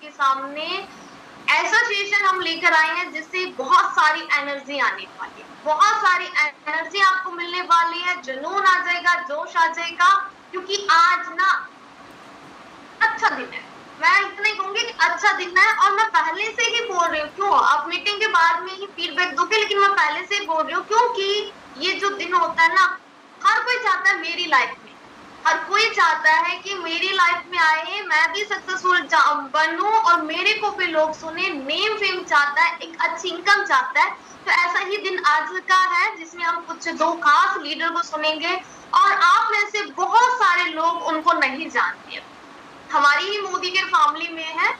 आपके सामने ऐसा सेशन हम लेकर आए हैं जिससे बहुत सारी एनर्जी आने वाली है, बहुत सारी एनर्जी आपको मिलने वाली है, जुनून आ जाएगा, जोश आ जाएगा, क्योंकि आज ना अच्छा दिन है। मैं इतना ही कहूंगी कि अच्छा दिन है, और मैं पहले से ही बोल रही हूँ, क्यों आप मीटिंग के बाद में ही फीडबैक दोगे, लेकिन मैं पहले से ही बोल रही हूँ क्योंकि ये जो दिन होता है ना, हर कोई चाहता है मेरी लाइफ में, हर कोई चाहता है कि मेरी लाइफ में आए, मैं भी सक्सेसफुल बनूं और मेरे को भी लोग सुने, नेम फेम चाहता है, एक अच्छी इनकम चाहता है। तो ऐसा ही दिन आज का है जिसमें हम कुछ दो खास लीडर को सुनेंगे, और आप में से बहुत सारे लोग उनको नहीं जानते, हमारी ही मोदी के फैमिली में है,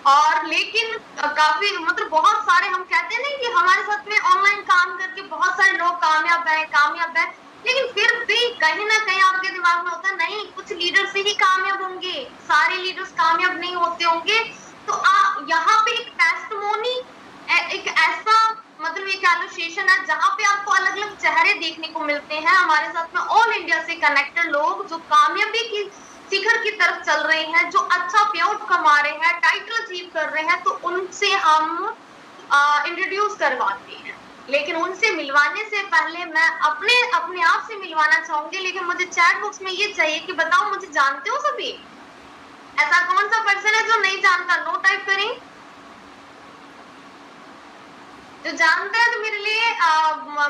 और लेकिन काफी मतलब बहुत सारे, हम कहते हैं नहीं कि हमारे साथ में ऑनलाइन काम करके बहुत सारे लोग कामयाब है, लेकिन फिर भी कहीं ना कहीं आपके दिमाग में होता है नहीं, कुछ लीडर से ही कामयाब होंगे, सारे लीडर्स कामयाब नहीं होते होंगे। तो यहाँ पे एक टेस्टिमोनी, एक ऐसा मतलब एक एलोसिएशन है जहाँ पे आपको अलग अलग चेहरे देखने को मिलते हैं, हमारे साथ में ऑल इंडिया से कनेक्टेड लोग जो कामयाबी की शिखर की तरफ चल रहे हैं, जो अच्छा पेआउट कमा रहे हैं, टाइटल अचीव कर रहे हैं, तो उनसे हम इंट्रोड्यूस करवाते हैं। लेकिन उनसे मिलवाने से पहले मैं अपने आप से मिलवाना चाहूंगी, लेकिन मुझे चैट बॉक्स में ये चाहिए कि बताओ मुझे जानते हो सभी? ऐसा कौन सा पर्सन है जो नहीं जानता? नो टाइप करें। जो जानता है तो मेरे लिए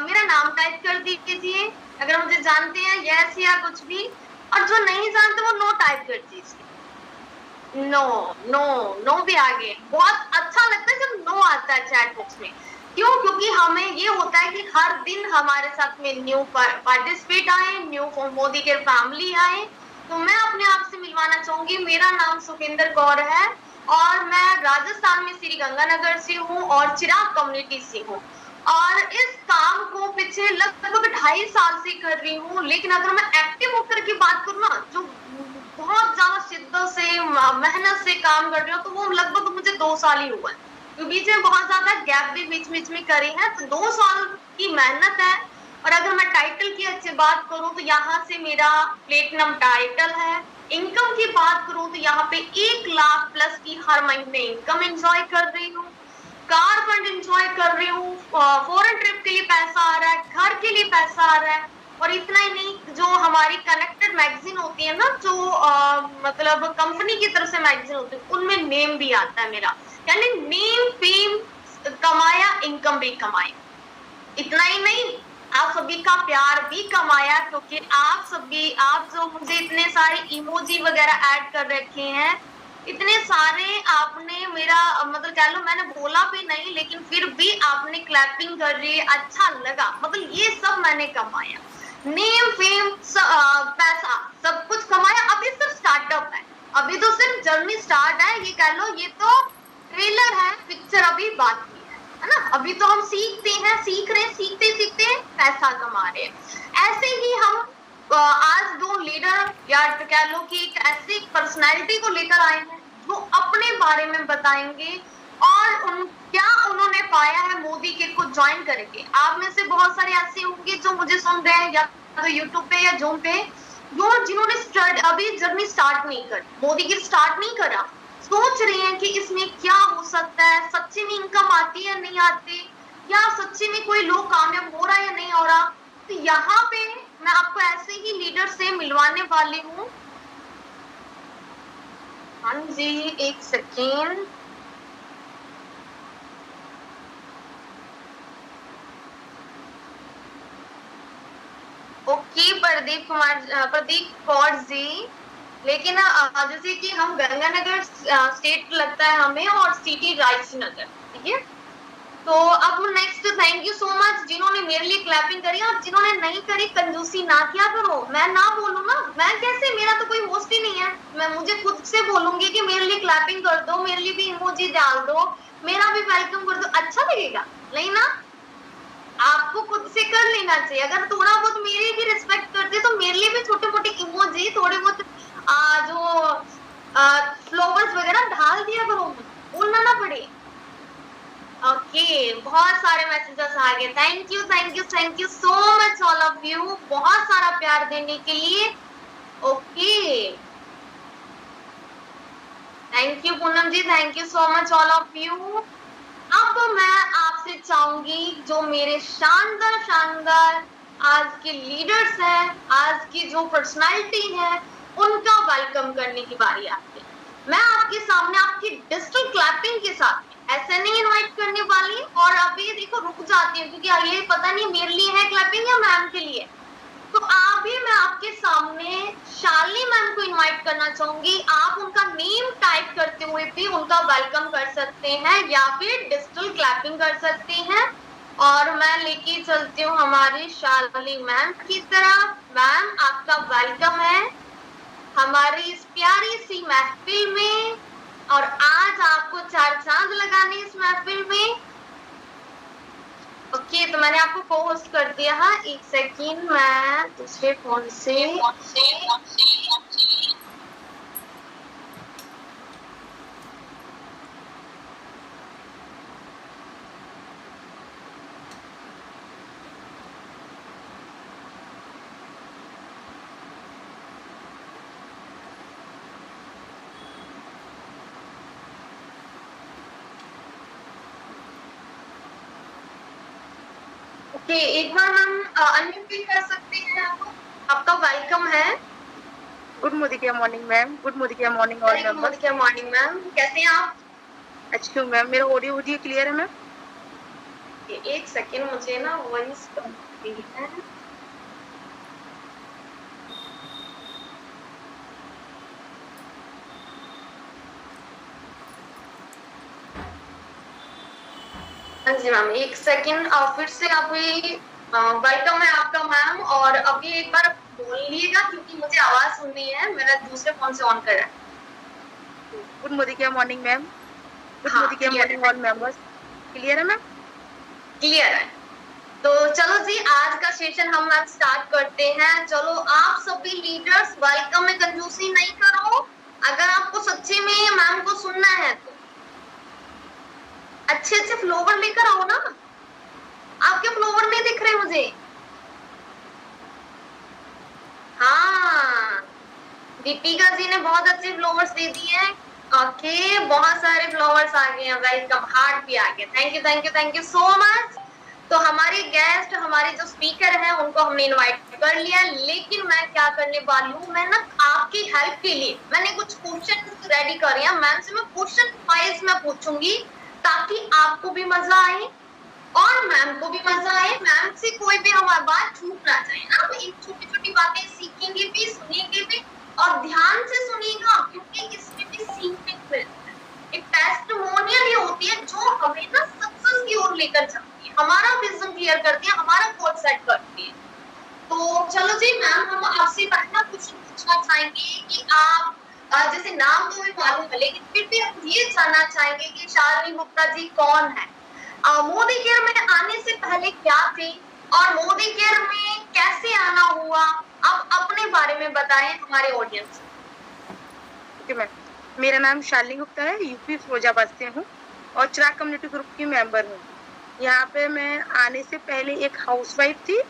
मेरा नाम टाइप कर दीजिए अगर मुझे जानते हैं, यस या कुछ भी, और जो नहीं जानते वो नो टाइप कर दीजिए। नो नो नो भी आगे, बहुत अच्छा लगता है जब नो आता है चैट बॉक्स में। क्यों? क्योंकि हमें ये होता है कि हर दिन हमारे साथ में न्यू पार्टिसिपेट आए, न्यू मोदी के फैमिली आए। तो मैं अपने आप से मिलवाना चाहूंगी, मेरा नाम सुखिंदर कौर है और मैं राजस्थान में श्री गंगानगर से हूँ और चिराग कम्युनिटी से हूँ, और इस काम को पिछले लगभग 2.5 साल से कर रही हूँ। लेकिन अगर मैं एक्टिव होकर की बात करूँ ना, जो बहुत ज्यादा शिद्दत से मेहनत से काम कर रही हूँ, तो वो लगभग मुझे 2 साल ही हुआ है, तो बीच में बहुत ज्यादा गैप भी बीच में करी है, तो 2 साल की मेहनत है। और अगर मैं टाइटल की अच्छी बात करूँ तो यहाँ से मेरा प्लेटिनम टाइटल है। इनकम की बात करूँ तो यहाँ पे 1 लाख प्लस की हर महीने इनकम एंजॉय कर रही हूँ, कार फंड एंजॉय कर रही हूँ, फॉरेन ट्रिप के लिए पैसा आ रहा है, घर के लिए पैसा आ रहा है। और इतना ही नहीं, जो हमारी कनेक्टेड मैगजीन होती है ना, जो मतलब कंपनी की तरफ से मैगजीन होती है, उनमें नेम भी आता है मेरा, यानी नेम फेम कमाया, इनकम भी कमाई। इतना ही नहीं, आप सभी का प्यार भी कमाया, क्योंकि आप जो मुझे इतने सारे इमोजी वगैरह ऐड कर रखे हैं, इतने सारे आपने मेरा मतलब कह लो, मैंने बोला भी नहीं लेकिन फिर भी आपने क्लैपिंग कर रही है, अच्छा लगा, मतलब ये सब मैंने कमाया, नेम फेम पैसा सब कुछ कमाया। अभी सिर्फ स्टार्टअप है, अभी तो सिर्फ जर्नी स्टार्ट है, ये कह लो ये तो ट्रेलर है, पिक्चर अभी बाकी है ना। अभी तो हम सीखते हैं, सीख रहे हैं, सीखते पैसा कमा रहे हैं। ऐसे ही हम आज 2 लीडर या कह लो कि एक ऐसी पर्सनालिटी को लेकर आए हैं जो अपने बारे में बताएंगे और क्या उन्होंने पाया है मोदी के को ज्वाइन करके। आप में से बहुत सारे ऐसे होंगे जो मुझे सुन रहे हैं या तो यूट्यूब पे या जूम पे, जिन्होंने अभी जर्नी स्टार्ट नहीं करी, मोदी की स्टार्ट नहीं करा, सोच रहे हैं कि इसमें क्या हो सकता है, सच्ची में इनकम आती है नहीं आती, या सच्ची में कोई लोग कामयाब हो रहा है या नहीं हो रहा। तो यहाँ पे मैं आपको ऐसे ही लीडर से मिलवाने वाली हूँ। हाँ जी, एक सेकेंड। ओके, प्रदीप कौर जी, लेकिन जैसे कि हम गंगानगर स्टेट लगता है हमें और सिटी राजनगर, ठीक है। तो अब next, thank you so much जिन्होंने मेरे लिए क्लैपिंग करी, और जिन्होंने नहीं करी कंजूसी ना किया करो। मैं ना बोलूं ना, मैं कैसे, मेरा तो कोई होस्ट ही नहीं है, मैं मुझे खुद से बोलूंगी कि मेरे लिए क्लैपिंग कर दो, मेरे लिए भी इमोजी डाल दो, मेरा भी वेलकम कर दो, अच्छा लगेगा नहीं ना। आपको खुद से कर लेना चाहिए, अगर थोड़ा बहुत मेरी भी रिस्पेक्ट करते तो मेरे लिए भी छोटे मोटे इमोजी, थोड़े बहुत जो फ्लावर्स वगैरह डाल दिया करो, बोलना ना पड़े। ओके, बहुत सारे मैसेजेस आ गए, thank you so much all of you, बहुत सारा प्यार देने के लिए। Okay, thank you Poonam ji, thank you so much all of you. अब मैं आपसे चाहूंगी जो मेरे शानदार शानदार आज के लीडर्स हैं, आज की जो पर्सनालिटी है, उनका वेलकम करने की बारी आती है। मैं आपके सामने आपकी डिजिटल क्लैपिंग के साथ ऐसे नहीं इनवाइट करने वाली, और अभी देखो रुक जाती हूँ क्योंकि ये पता नहीं मेरे लिए है क्लैपिंग या मैम के लिए। तो अभी मैं आपके सामने शालिनी मैम को इनवाइट करना चाहूंगी। आप उनका नेम टाइप करते हुए भी उनका वेलकम कर सकते हैं या फिर डिजिटल क्लैपिंग कर सकते हैं। और मैं लेके चलती हूँ हमारी शालिनी मैम की तरफ। मैम आपका वेलकम है हमारी इस प्यारी सी महफिल में, और आज आपको 4 चांद लगाने इस महफिल में। ओके, तो मैंने आपको को होस्ट कर दिया है। एक सेकंड, मैं दूसरे फोन से एक बार मैम अनम्यूट भी कर सकते हैं आपका वेलकम है। Good morning ma'am, good morning all members. Good morning ma'am, कैसे हैं आप? अच्छी हूँ मैम। मेरा ऑडियो क्लियर है मैम? एक सेकंड, मुझे ना वॉइस कम है। हाँ जी मैम, एक सेकंड, फिर से अभी वेलकम है आपका मैम। और अभी एक बार बोलिएगा क्योंकि मुझे आवाज सुननी है, मेरा दूसरे फोन से ऑन कर रहा है। Good morning ma'am, good morning all members. Clear है मैम? क्लियर है। तो चलो जी, आज का सेशन हम मैम स्टार्ट करते हैं। चलो आप सभी लीडर्स वेलकम में कंजूसी नहीं करो। अगर आपको सच्ची में मैम को सुनना है तो अच्छे अच्छे फ्लोवर लेकर आओ ना। आपके फ्लोवर नहीं दिख रहे मुझे। हाँ, दीपिका जी ने बहुत अच्छे फ्लावर्स दे दिए हैं। ओके, बहुत सारे फ्लावर्स आ गए हैं। वेलकम, हार्ट भी आ गया। Thank you thank you thank you so much. तो हमारे गेस्ट, हमारे जो स्पीकर हैं, उनको हमने इनवाइट कर लिया। लेकिन मैं क्या करने वाली हूँ, मैं ना आपकी हेल्प के लिए मैंने कुछ क्वेश्चन रेडी करे हैं। मैम से मैं क्वेश्चन वाइज में पूछूंगी ताकि आपको भी मजा आए और मैम को भी मजा आए। मैम से कोई भी हमारी बात छूट ना जाए ना। एक छोटी छोटी बातें सीखेंगे भी, सुनेंगे भी, और ध्यान से सुनिएगा क्योंकि इसमें भी सीखने को मिलता है। एक टेस्टिमोनियल ही होती है जो हमें ना सक्सेस की ओर लेकर चलती है, हमारा विजन क्लियर करती है, हमारा गोल सेट करती है। तो चलो जी मैम, हम आपसे पहला क्वेश्चन पूछना चाहेंगे कि आप जैसे नाम तो हमें मालूम है, लेकिन फिर भी हम ये जानना चाहेंगे कि शालिनी गुप्ता जी कौन है, मोदी केयर में आने से पहले क्या थे और मोदी केयर में कैसे आना हुआ। आप अपने बारे में बताएं हमारे ऑडियंस को। मेरा नाम शालिनी गुप्ता है, यूपी फिरोजाबाद से हूँ और चिराग कम्युनिटी ग्रुप की मेंबर हूँ। यहाँ पे मैं आने से पहले एक हाउसवाइफ थी,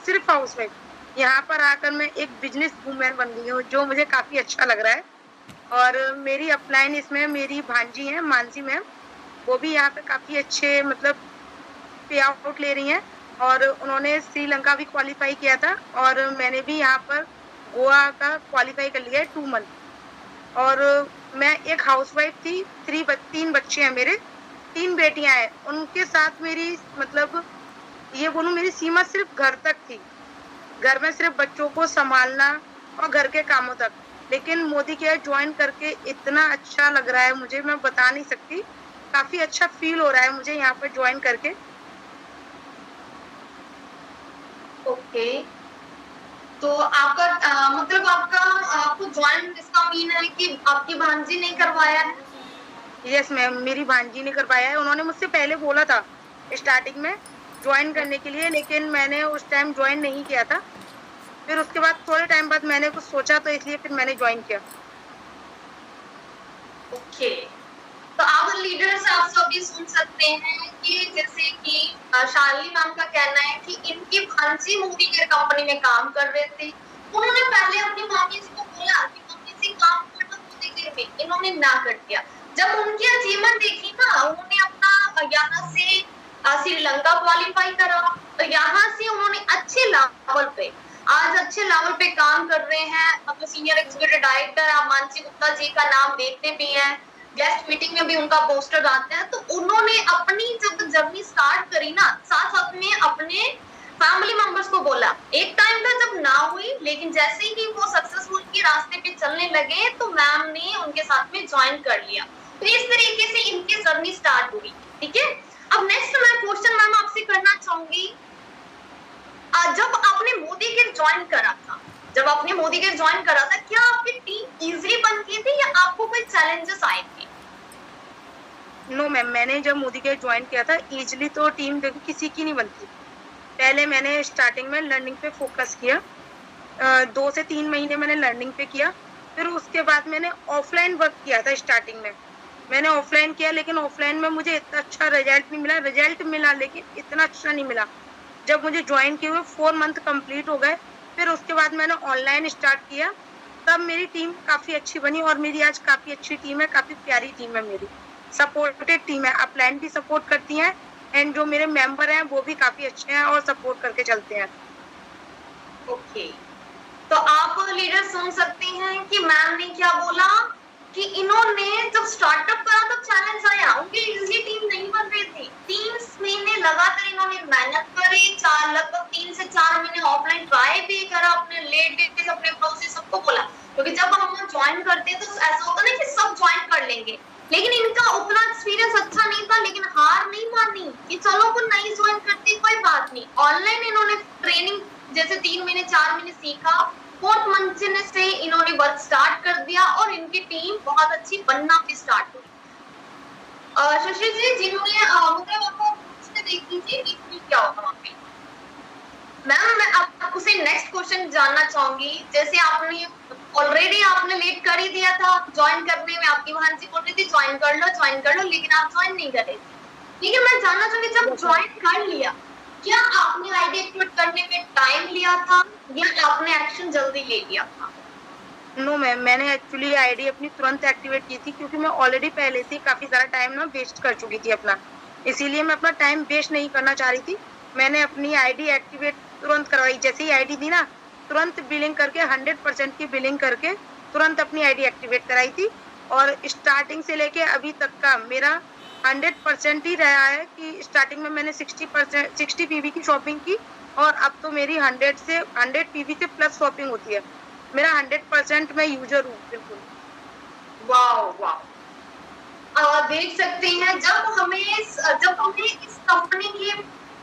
सिर्फ हाउसवाइफ। यहाँ पर आकर मैं एक बिजनेस वूमेन बन गई हूँ, जो मुझे काफी अच्छा लग रहा है। और मेरी अपलाइन इसमें मेरी भांजी है मानसी मैम, वो भी यहाँ पे काफी अच्छे मतलब पे आउट ले रही हैं। और उन्होंने श्रीलंका भी क्वालिफाई किया था और मैंने भी यहाँ पर गोवा का क्वालिफाई कर लिया है 2 मंथ। और मैं एक हाउसवाइफ थी, 3 बच्चे हैं मेरे, 3 बेटियां हैं। उनके साथ मेरी मतलब ये बोलूं मेरी सीमा सिर्फ घर तक थी, घर में सिर्फ बच्चों को संभालना और घर के कामों तक। लेकिन मोदी केयर ज्वाइन करके इतना अच्छा लग रहा है मुझे, मैं बता नहीं सकती। काफी अच्छा फील हो रहा है मुझे यहाँ पर ज्वाइन करके। ओके, तो आपका मतलब आपको ज्वाइन इसका मीन है कि आपकी भांजी ने करवाया है? यस मैम, मेरी भांजी ने करवाया है। उन्होंने मुझसे पहले बोला था स्टार्टिंग में ज्वाइन करने के लिए, लेकिन मैंने उस टाइम ज्वाइन नहीं किया था। फिर उसके बाद थोड़े टाइम बाद मैंने कुछ सोचा, तो इसलिए फिर मैंने ज्वाइन किया। ओके, तो आप लीडर्स आप सभी सुन सकते हैं कि जैसे कि शालिनी मैम का कहना है कि इनकी भांजी मोदी केयर कंपनी में काम कर रहे थे। उन्होंने पहले अपनी मम्मी से को बोला कि मम्मी से काम करना मोदी केयर पे इन्होंने ना कर दिया। जब उनकी अचीवमेंट देखी ना, उन्होंने अपना यहाँ से श्रीलंका क्वालिफाई करा, तो यहाँ से उन्होंने अच्छे लेवल पे, आज अच्छे लेवल पे काम कर रहे हैं। मतलब सीनियर एग्जीक्यूटिव डायरेक्टर, आप मानसी गुप्ता जी का नाम देखते भी हैं, गेस्ट मीटिंग में भी उनका पोस्टर आते हैं। तो उन्होंने अपनी जब जर्नी स्टार्ट करी ना, साथ साथ में अपने फैमिली मेंबर्स को बोला। एक टाइम था जब ना हुई, लेकिन जैसे ही वो सक्सेसफुल के रास्ते पे चलने लगे तो मैम ने उनके साथ में ज्वाइन कर लिया। तो इस तरीके से इनकी जर्नी स्टार्ट हुई। ठीक है, अब नेक्स्ट मैं क्वेश्चन मैम आपसे करना चाहूंगी, जब आपने मोदी गिर ज्वाइन करा था, जब आपने मोदी गिर ज्वाइन करा था, क्या आपकी टीम इजीली बनती थी या आपको कोई चैलेंजेस आए थे? नो मैम, मैंने जब मोदी के ज्वाइन किया था, इजीली तो टीम देखो किसी की नहीं बनती। पहले मैंने स्टार्टिंग में लर्निंग पे फोकस किया, 2 से 3 महीने मैंने लर्निंग पे किया। फिर उसके बाद मैंने ऑफलाइन वर्क किया था। स्टार्टिंग में मैंने ऑफलाइन किया, लेकिन ऑफलाइन में मुझे इतना अच्छा रिजल्ट नहीं मिला। रिजल्ट मिला लेकिन इतना अच्छा नहीं मिला। जब मुझे ज्वाइन किए हुए 4 मंथ कंप्लीट हो गए, फिर उसके बाद मैंने ऑनलाइन स्टार्ट किया, तब मेरी टीम काफ़ी अच्छी बनी और मेरी आज काफ़ी अच्छी टीम है, काफ़ी प्यारी टीम है मेरी, सपोर्टेड टीम है। अपलाइन भी सपोर्ट करती हैं एंड जो मेरे मेंबर हैं वो भी काफ़ी अच्छे हैं और सपोर्ट करके चलते हैं। ओके, तो आप लीडर सुन सकते हैं कि मैम ने क्या बोला कि इन्होंने जब स्टार्टअप करा तो चैलेंज आया, उनकी इजीली टीम नहीं बन रही थी। 3 महीने लगातार इन्होंने मेहनत करी, लगभग 3 से 4 महीने ऑफलाइन ट्राई भी करा, अपने लेडीज अपने प्रोसेस सबको बोला, क्योंकि जब हम ज्वाइन करते हैं तो ऐसा होता ना कि सब ज्वाइन कर लेंगे, लेकिन इनका उतना एक्सपीरियंस अच्छा नहीं था, लेकिन हार नहीं मानी कि चलो वो नहीं ज्वाइन करती, कोई बात नहीं। ऑनलाइन इन्होंने ट्रेनिंग जैसे 3 महीने 4 महीने सीखा, 4th मंथ से इन्होंने वर्क स्टार्ट कर दिया और इनकी टीम बहुत अच्छी बनना भी स्टार्ट हुई। शशि जी, जिन्होंने मतलब आपको देख लीजिए क्या होगा वहाँ पे। मैम मैं आपसे नेक्स्ट क्वेश्चन जानना चाहूंगी, जैसे आपने ऑलरेडी आपने लेट कर ही दिया था ज्वाइन करने में, आपकी बहन जी बोल रही थी ज्वाइन कर लो, लेकिन आप ज्वाइन नहीं कर रहे थे। लेकिन मैं जानना चाहूंगी, जब ज्वाइन कर लिया, क्या आपने आईडी एक्टिवेट करने में टाइम लिया था या आपने एक्शन जल्दी ले लिया था? नो मैम, मैंने एक्चुअली आईडी अपनी तुरंत एक्टिवेट की थी, क्योंकि मैं ऑलरेडी पहले से काफ़ी सारा टाइम ना वेस्ट कर चुकी थी अपना, इसीलिए मैं अपना टाइम वेस्ट नहीं करना चाह रही थी। मैंने अपनी आईडी एक्टिवेट तुरंत करवाई, जैसे ही आईडी दी ना, तुरंत बिलिंग करके 100% की बिलिंग करके तुरंत अपनी आईडी एक्टिवेट कराई थी। और स्टार्टिंग से लेके अभी तक का मेरा 100% ही रहा है कि स्टार्टिंग में मैंने 60 पीवी की शॉपिंग की और अब तो मेरी 100 पीवी से प्लस शॉपिंग होती है। मेरा 100% मैं यूजर हूँ बिल्कुल। वाओ वाओ, देख सकते हैं जब हमें इस कंपनी के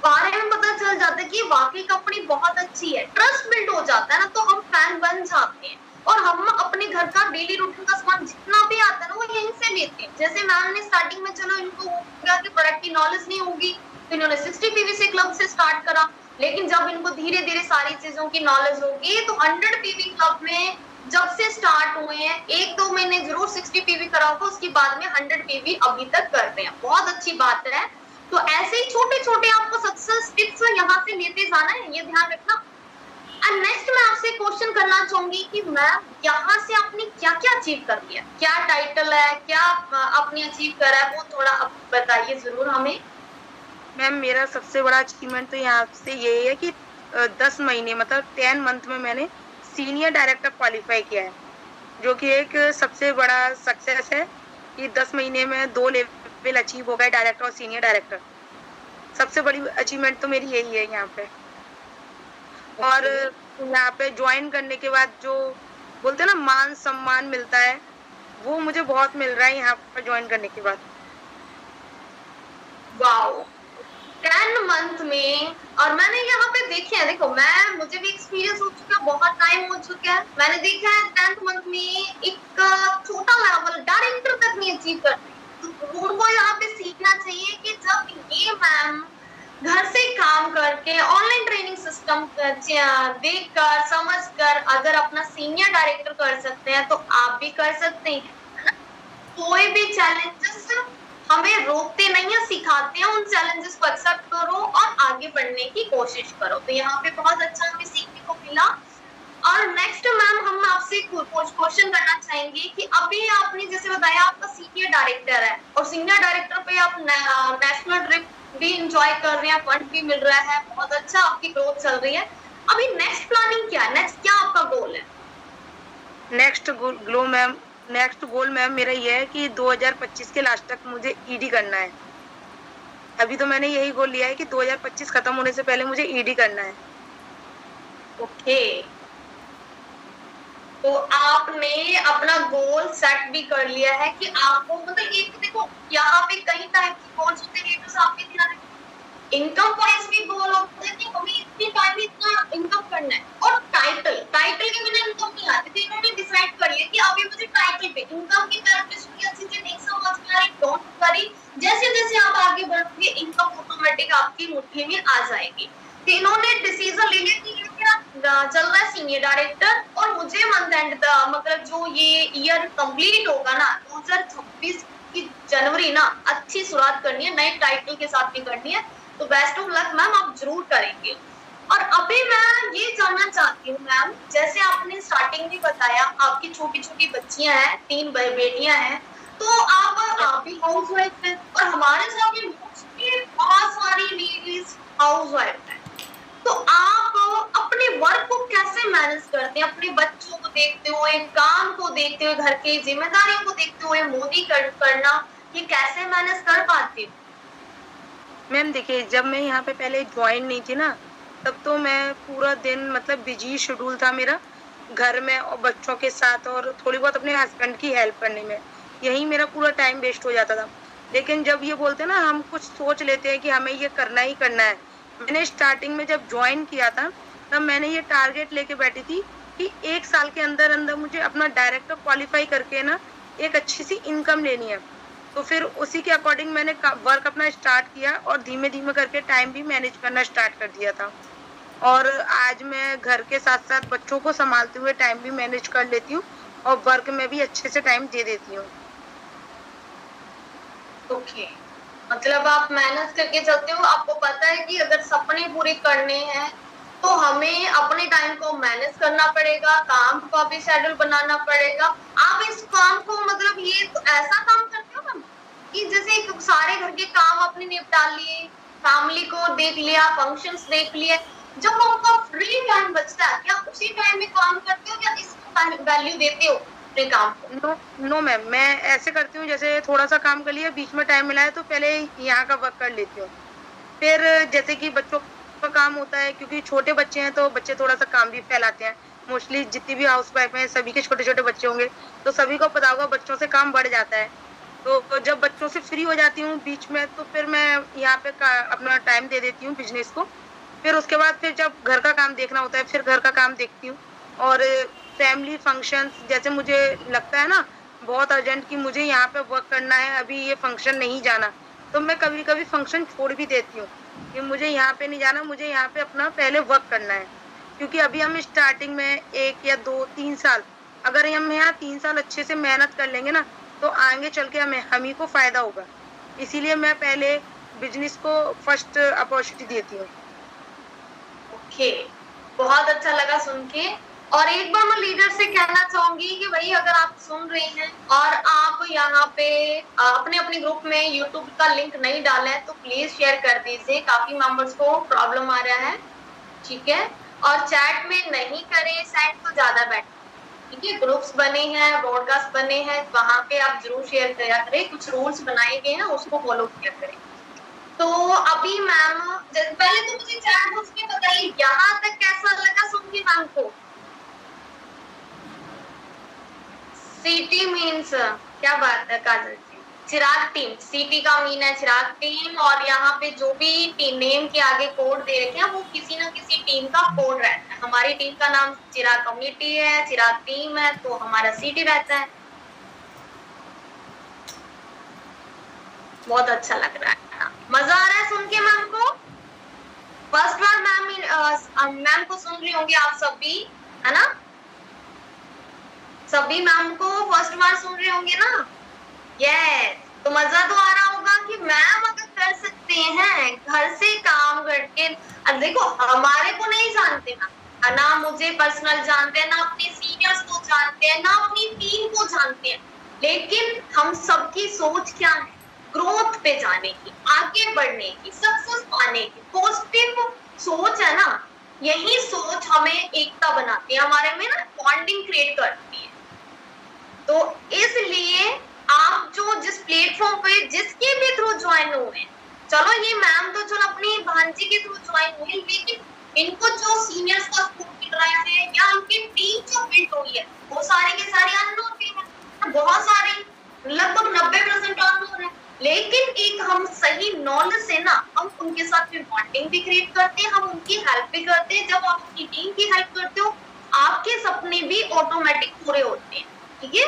बारे में पता चल जाता है कि वाकई कंपनी बहुत अच्छी है, ट्रस्ट बिल्ड हो जाता है ना, तो हम फैन बन जाते हैं और हम अपने घर का डेली रूटीन का सामान जितना भी आता है ना वो यहीं से लेते हैं। जैसे मैम ने स्टार्टिंग में, चलो इनको हो गया कि प्रोडक्ट की नॉलेज नहीं होगी, तो इन्होंने 60 पीवी से क्लब से स्टार्ट करा, लेकिन जब इनको धीरे धीरे सारी चीजों की नॉलेज होगी तो 100 पीवी क्लब में जब से स्टार्ट हुए हैं, 1-2 महीने जरूर 60 पीवी करा होगा, उसके बाद में 100 पीवी अभी तक करते हैं। बहुत अच्छी बात है। तो ऐसे ही छोटे छोटे आपको सक्सेस टिप्स यहाँ से लेते जाना है, ये ध्यान रखना। एंड नेक्स्ट मैं आपसे क्वेश्चन करना चाहूंगी कि मैम यहाँ से आपने क्या क्या अचीव कर लिया, क्या टाइटल है, क्या आपने अचीव करा है, वो थोड़ा आप बताइए जरूर हमें। मैम मेरा सबसे बड़ा अचीवमेंट तो यहाँ से यही है कि 10 महीने मतलब 10 मंथ में मैंने सीनियर डायरेक्टर क्वालिफाई किया है, जो कि एक सबसे बड़ा सक्सेस है कि 10 महीने में 2 लेवल अचीव हो गए, डायरेक्टर और सीनियर डायरेक्टर। सबसे बड़ी अचीवमेंट तो मेरी यही है यहाँ पे। और यहाँ पे ज्वाइन करने के बाद जो बोलते हैं ना मान सम्मान मिलता है, वो मुझे बहुत मिल रहा है यहाँ पर ज्वाइन करने के बाद। वाओ, 10 मंथ में, और मैंने यहाँ पे देखे हैं, देखो मुझे भी एक्सपीरियंस हो चुका है, बहुत टाइम हो चुका है, मैंने देखा है 10th मंथ में एक छोटा लेवल डायरेक्टर तक नहीं अचीव करते। तो उनको यहाँ पे सीखना चाहिए कि जब ये मैम घर से काम करके ऑनलाइन ट्रेनिंग सिस्टम देखकर समझकर अगर अपना सीनियर डायरेक्टर कर सकते हैं तो आप भी कर सकते हैं, है ना? कोई भी चैलेंजेस हमें रोकते नहीं है, सिखाते हैं, उन चैलेंजेस को एक्सेप्ट करो और आगे बढ़ने की कोशिश करो। तो यहाँ पे बहुत अच्छा हमें सीखने को मिला। और नेक्स्ट मैम हम आपसे कुछ क्वेश्चन करना चाहेंगे कि अभी आपने जैसे बताया आपका सीनियर डायरेक्टर है और सीनियर डायरेक्टर पे आप नेशनल ट्रिप भी एंजॉय कर रहे हैं, फंड भी मिल रहा है, बहुत अच्छा आपकी ग्रोथ चल रही है। अभी नेक्स्ट प्लानिंग क्या है, नेक्स्ट क्या आपका गोल है? नेक्स्ट गोल मैम मेरा ये है कि 2025 के लास्ट तक मुझे ईडी करना है। अभी तो मैंने यही गोल लिया है कि 2025 खत्म होने से पहले मुझे ईडी करना है। ओके, तो आपने अपना गोल सेट भी कर लिया है कि आपको मतलब एक देखो यहाँ पे कई टाइप की गोल्स होते हैं, तो आपके ध्यान इनकम वाइज भी गोल होता है कि हमें इतनी टाइम में इतना इनकम करना है, और टाइटल के बिना इनकम नहीं आती। तो इन्होंने डिसाइड कर लिया कि अभी मुझे टाइटल पे इनकम की कैरेक्टरिस्टिक अच्छी से नहीं समझ में आ रही, डोंट वरी, जैसे जैसे आप आगे बढ़ोगे इनकम ऑटोमेटिक आपकी मुट्ठी में आ जाएगी। तो इन्होंने डिसीजन ले लिया कि मेरा चल रहा है सीनियर डायरेक्टर, और मुझे मंथ एंड मतलब जो ये ईयर कंप्लीट होगा ना 2026 की जनवरी ना, अच्छी शुरुआत करनी है, नए टाइटल के साथ भी करनी है। तो बेस्ट ऑफ लक मैम, आप जरूर करेंगे। और अभी मैं ये जानना चाहती हूँ मैम, जैसे आपने स्टार्टिंग में बताया आपकी छोटी छोटी बच्चियां हैं, 3 बेटियां हैं, तो आप भी हाउस वाइफ हैं और हमारे साथ भी मोस्टली बहुत सारी लेडीज हाउस वाइफ है। तो आप अपने वर्क को कैसे मैनेज करते हैं, अपने बच्चों को देखते हुए, काम को देखते हुए, घर की जिम्मेदारियों को देखते हुए मोदी करना, ये कैसे मैनेज कर पाते हो? मैम देखिए, जब मैं यहाँ पे पहले ज्वाइन नहीं थी ना, तब तो मैं पूरा दिन मतलब बिजी शेड्यूल था मेरा, घर में और बच्चों के साथ और थोड़ी बहुत अपने हस्बैंड की हेल्प करने में, यही मेरा पूरा टाइम वेस्ट हो जाता था। लेकिन जब ये बोलते हैं ना, हम कुछ सोच लेते हैं कि हमें ये करना ही करना है। मैंने स्टार्टिंग में जब ज्वाइन किया था, तब मैंने ये टारगेट लेके बैठी थी कि 1 साल के अंदर अंदर मुझे अपना डायरेक्टर क्वालिफाई करके ना एक अच्छी सी इनकम लेनी है। तो फिर उसी के अकॉर्डिंग मैंने वर्क अपना स्टार्ट किया और धीमे धीमे करके टाइम भी मैनेज करना स्टार्ट कर दिया था। और आज मैं घर के साथ साथ बच्चों को संभालते हुए टाइम भी मैनेज कर लेती हूँ और वर्क में भी अच्छे से टाइम दे देती हूँ। ओके, मतलब आप मेहनत करके चलते हो, आपको पता है कि अगर सपने पूरे करने हैं तो हमें अपने टाइम को मैनेज करना पड़ेगा, काम का भी शेड्यूल बनाना पड़ेगा। आप इस काम को मतलब ये तो ऐसा काम करते हो ना कि जैसे सारे घर के काम अपने निपटा लिए, फैमिली को देख लिया, फंक्शंस देख लिए, जब आपका फ्री टाइम बचता है क्या उसी टाइम में काम करते हो या इसको वैल्यू देते हो अपने काम को? नो मैम, मैं ऐसे करती हूँ, जैसे थोड़ा सा काम कर लिया, बीच में टाइम मिला है तो पहले यहाँ का वर्क कर लेती हूँ। फिर जैसे कि बच्चों का काम होता है, क्योंकि छोटे बच्चे हैं तो बच्चे थोड़ा सा काम भी फैलाते हैं। मोस्टली जितनी भी हाउस वाइफ हैं सभी के छोटे छोटे बच्चे होंगे, तो सभी को पता होगा बच्चों से काम बढ़ जाता है। तो जब बच्चों से फ्री हो जाती हूँ बीच में, तो फिर मैं यहाँ पे अपना टाइम दे देती हूँ बिजनेस को। फिर उसके बाद फिर जब घर का काम देखना होता है, फिर घर का काम देखती हूँ। और फैमिली फंक्शंस, जैसे मुझे लगता है ना बहुत अर्जेंट कि मुझे यहाँ पे वर्क करना है, अभी ये फंक्शन नहीं जाना, तो मैं कभी कभी फंक्शन छोड़ भी देती हूँ कि मुझे यहाँ पे नहीं जाना, मुझे यहाँ पे अपना पहले वर्क करना है। क्योंकि अभी हम स्टार्टिंग में 1 या 2 3 साल, अगर हम यहाँ 3 साल अच्छे से मेहनत कर लेंगे ना, तो आगे चल के हम ही को फायदा होगा। इसीलिए मैं पहले बिजनेस को फर्स्ट अपॉर्चुनिटी देती हूँ। ओके, बहुत अच्छा लगा सुन के। और एक बार मैं लीडर से कहना चाहूंगी कि भाई अगर आप सुन रहे हैं और आप यहाँ पे अपने अपने ग्रुप में यूट्यूब का लिंक नहीं डाले हैं तो प्लीज शेयर कर दीजिए, काफी मेंबर्स को प्रॉब्लम आ रहा है, ठीक है। और चैट में नहीं करें सेंड तो ज्यादा बेटर, ठीक है। ग्रुप्स बने हैं, ब्रॉडकास्ट बने हैं, वहां पे आप जरूर शेयर किया करें, कुछ रूल्स बनाए गए हैं उसको फॉलो किया करें। तो अभी मैम पहले तो मुझे चैट बॉक्स में बताइए यहाँ तक कैसा लगा सुन के मैम को? सीटी मीन्स क्या बात है काजल जी? चिराग टीम, सीटी का मीन है चिराग टीम, और यहाँ पे जो भी टीम नेम के आगे कोड दे रखे हैं वो किसी ना किसी टीम का कोड रहता है। हमारी टीम का नाम चिराग कम्युनिटी है, चिराग टीम है, तो हमारा सीटी रहता है। बहुत अच्छा लग रहा है, मजा आ रहा है सुन के मैम को। फर्स्ट बार मैम को सुन रही होंगी आप सभी, है ना? सभी मैम को फर्स्ट बार सुन रहे होंगे ना? यस, तो मजा तो आ रहा होगा कि मैम अगर कर सकते हैं घर से काम करके। अब देखो हमारे को नहीं जानते ना, ना मुझे पर्सनल जानते हैं, ना अपने सीनियर्स को जानते हैं, ना अपनी टीम को जानते हैं, लेकिन हम सबकी सोच क्या है, ग्रोथ पे जाने की, आगे बढ़ने की, सक्सेस पाने की, पॉजिटिव सोच है ना, यही सोच हमें एकता बनाती है, हमारे में ना बॉन्डिंग क्रिएट करती है। तो इसलिए आप जो जिस प्लेटफॉर्म पे जिसके भी थ्रू ज्वाइन हुए, चलो ये मैम तो चलो अपनी भांजी के थ्रू ज्वाइन हुई, लेकिन इनको जो सीनियर्स का सपोर्ट मिल रहा है या उनकी टीम जो बिल्ड हुई है, वो सारी की सारी अननोन भी है, बहुत सारी लगभग 90% अननोन है, लेकिन एक हम सही नॉलेज से ना हम उनके साथ में बॉन्डिंग भी क्रिएट करते हैं, हम उनकी हेल्प भी करते हैं। जब आप अपनी टीम की हेल्प करते हो, आपके सपने भी ऑटोमेटिक पूरे होते हैं, ठीक है।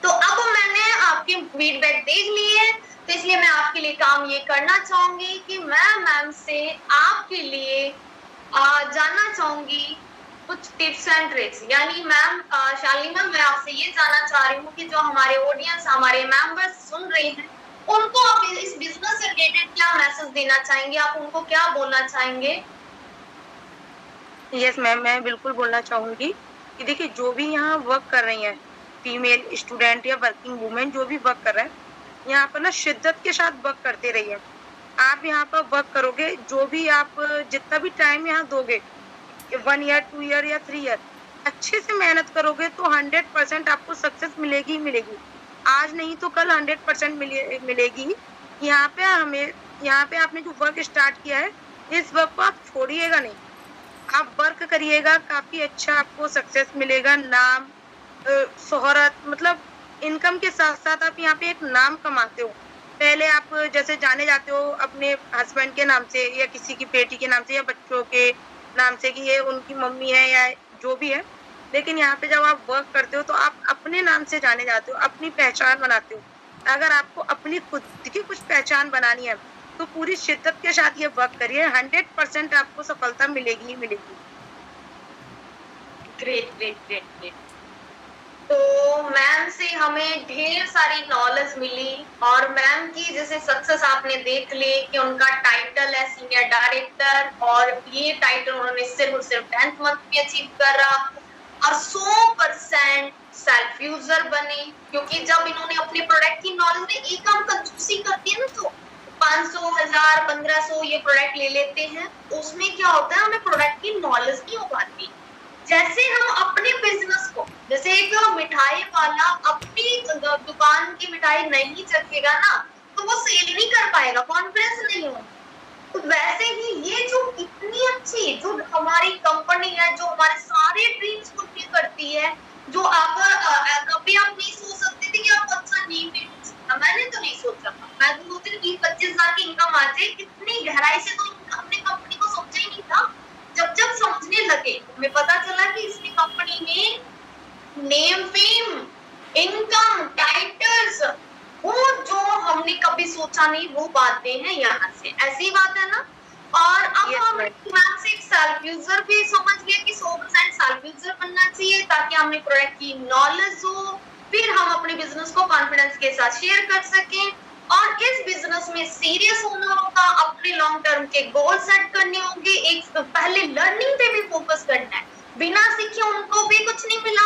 तो अब मैंने आपके फीडबैक देख लिए है, तो इसलिए मैं आपके लिए काम ये करना चाहूंगी कि मैं मैम से आपके लिए जानना चाहूंगी कुछ टिप्स एंड ट्रिक्स। यानी मैम शालिनी मैम, मैं आपसे ये जानना चाह रही हूँ कि जो हमारे ऑडियंस, हमारे मेंबर्स सुन रहे हैं, उनको आप इस बिजनेस से रिलेटेड क्या मैसेज देना चाहेंगे, आप उनको क्या बोलना चाहेंगे? यस मैम, मैं बिल्कुल बोलना चाहूंगी कि देखिए, जो भी यहाँ वर्क कर रही हैं, फीमेल स्टूडेंट या वर्किंग वुमेन जो भी वर्क कर रहे हैं, यहाँ पर ना शिद्दत के साथ वर्क करते रहिए। आप यहाँ पर वर्क करोगे, जो भी आप जितना भी टाइम यहाँ दोगे, 1 ईयर, 2 ईयर या 3 ईयर, अच्छे से मेहनत करोगे तो 100% आपको सक्सेस मिलेगी ही मिलेगी। आज नहीं तो कल 100% मिलेगी। यहाँ पे आपने जो वर्क स्टार्ट किया है, इस वर्क को आप छोड़िएगा नहीं, आप वर्क करिएगा, काफी अच्छा आपको सक्सेस मिलेगा, नाम, शोहरत, मतलब इनकम के साथ साथ आप यहाँ पे एक नाम कमाते हो। पहले आप जैसे जाने जाते हो अपने हस्बैंड के नाम से या किसी की बेटी के नाम से या बच्चों के नाम से कि ये उनकी मम्मी है या जो भी है, लेकिन यहाँ पे जब आप वर्क करते हो तो आप अपने नाम से जाने जाते हो, अपनी पहचान बनाते हो। अगर आपको अपनी खुद की कुछ पहचान बनानी है तो पूरी शिद्दत के साथ ये वर्क करिए, 100% आपको सफलता मिलेगी ही मिलेगी। Great great great great. तो मैम से हमें ढेर सारी नॉलेज मिली, और मैम की जैसे सक्सेस आपने देख ली कि उनका टाइटल है सीनियर डायरेक्टर, और ये टाइटल उन्होंने सिर्फ और सिर्फ 10th मंथ में अचीव करा, और 100% सेल्फ यूजर बने, क्योंकि जब इन्होंने अपने प्रोडक्ट की नॉलेज में एक काम कंजूसी करती है ना, तो 500, 1000, 1500 ये प्रोडक्ट ले लेते हैं, उसमें क्या होता है, हमें प्रोडक्ट की नॉलेज नहीं हो पाती। जैसे हम अपने बिजनेस को, जैसे एक मिठाई वाला अपनी दुकान की मिठाई नहीं चखेगा ना, तो वो सेल नहीं कर पाएगा, कॉन्फिडेंस नहीं होगा। तो वैसे ही ये जो इतनी अच्छी जो हमारी कंपनी है, जो हमारे सारे ड्रीम्स को फुलफिल करती है, जो आप कभी आप नहीं सोच सकते थे कि आप अच्छा नेम भी मिल सकता, मैंने तो नहीं सोचा था, मैं तो सोच रही 20-25 हजार की इनकम आ जाए, इतनी गहराई से तो हमने कंपनी को सोचा ही नहीं था। जब समझने लगे हमें पता चला कि इसकी कंपनी में नेम, फेम, इनकम, टाइटल्स, वो जो हमने कभी सोचा नहीं, वो बातें हैं यहाँ से, ऐसी बात है ना। और अब हम मैम से एक सेल्फ यूजर भी समझ गए कि 100% सेल्फ यूजर बनना चाहिए, ताकि हमें प्रोडक्ट की नॉलेज हो, फिर हम अपने बिजनेस को कॉन्फिडेंस के साथ शेयर कर सकें। और इस बिजनेस में सीरियस होना होगा, अपने लॉन्ग टर्म के गोल सेट करने होंगे, एक पहले लर्निंग पे भी फोकस करना है, बिना सीखे उनको भी कुछ नहीं मिला,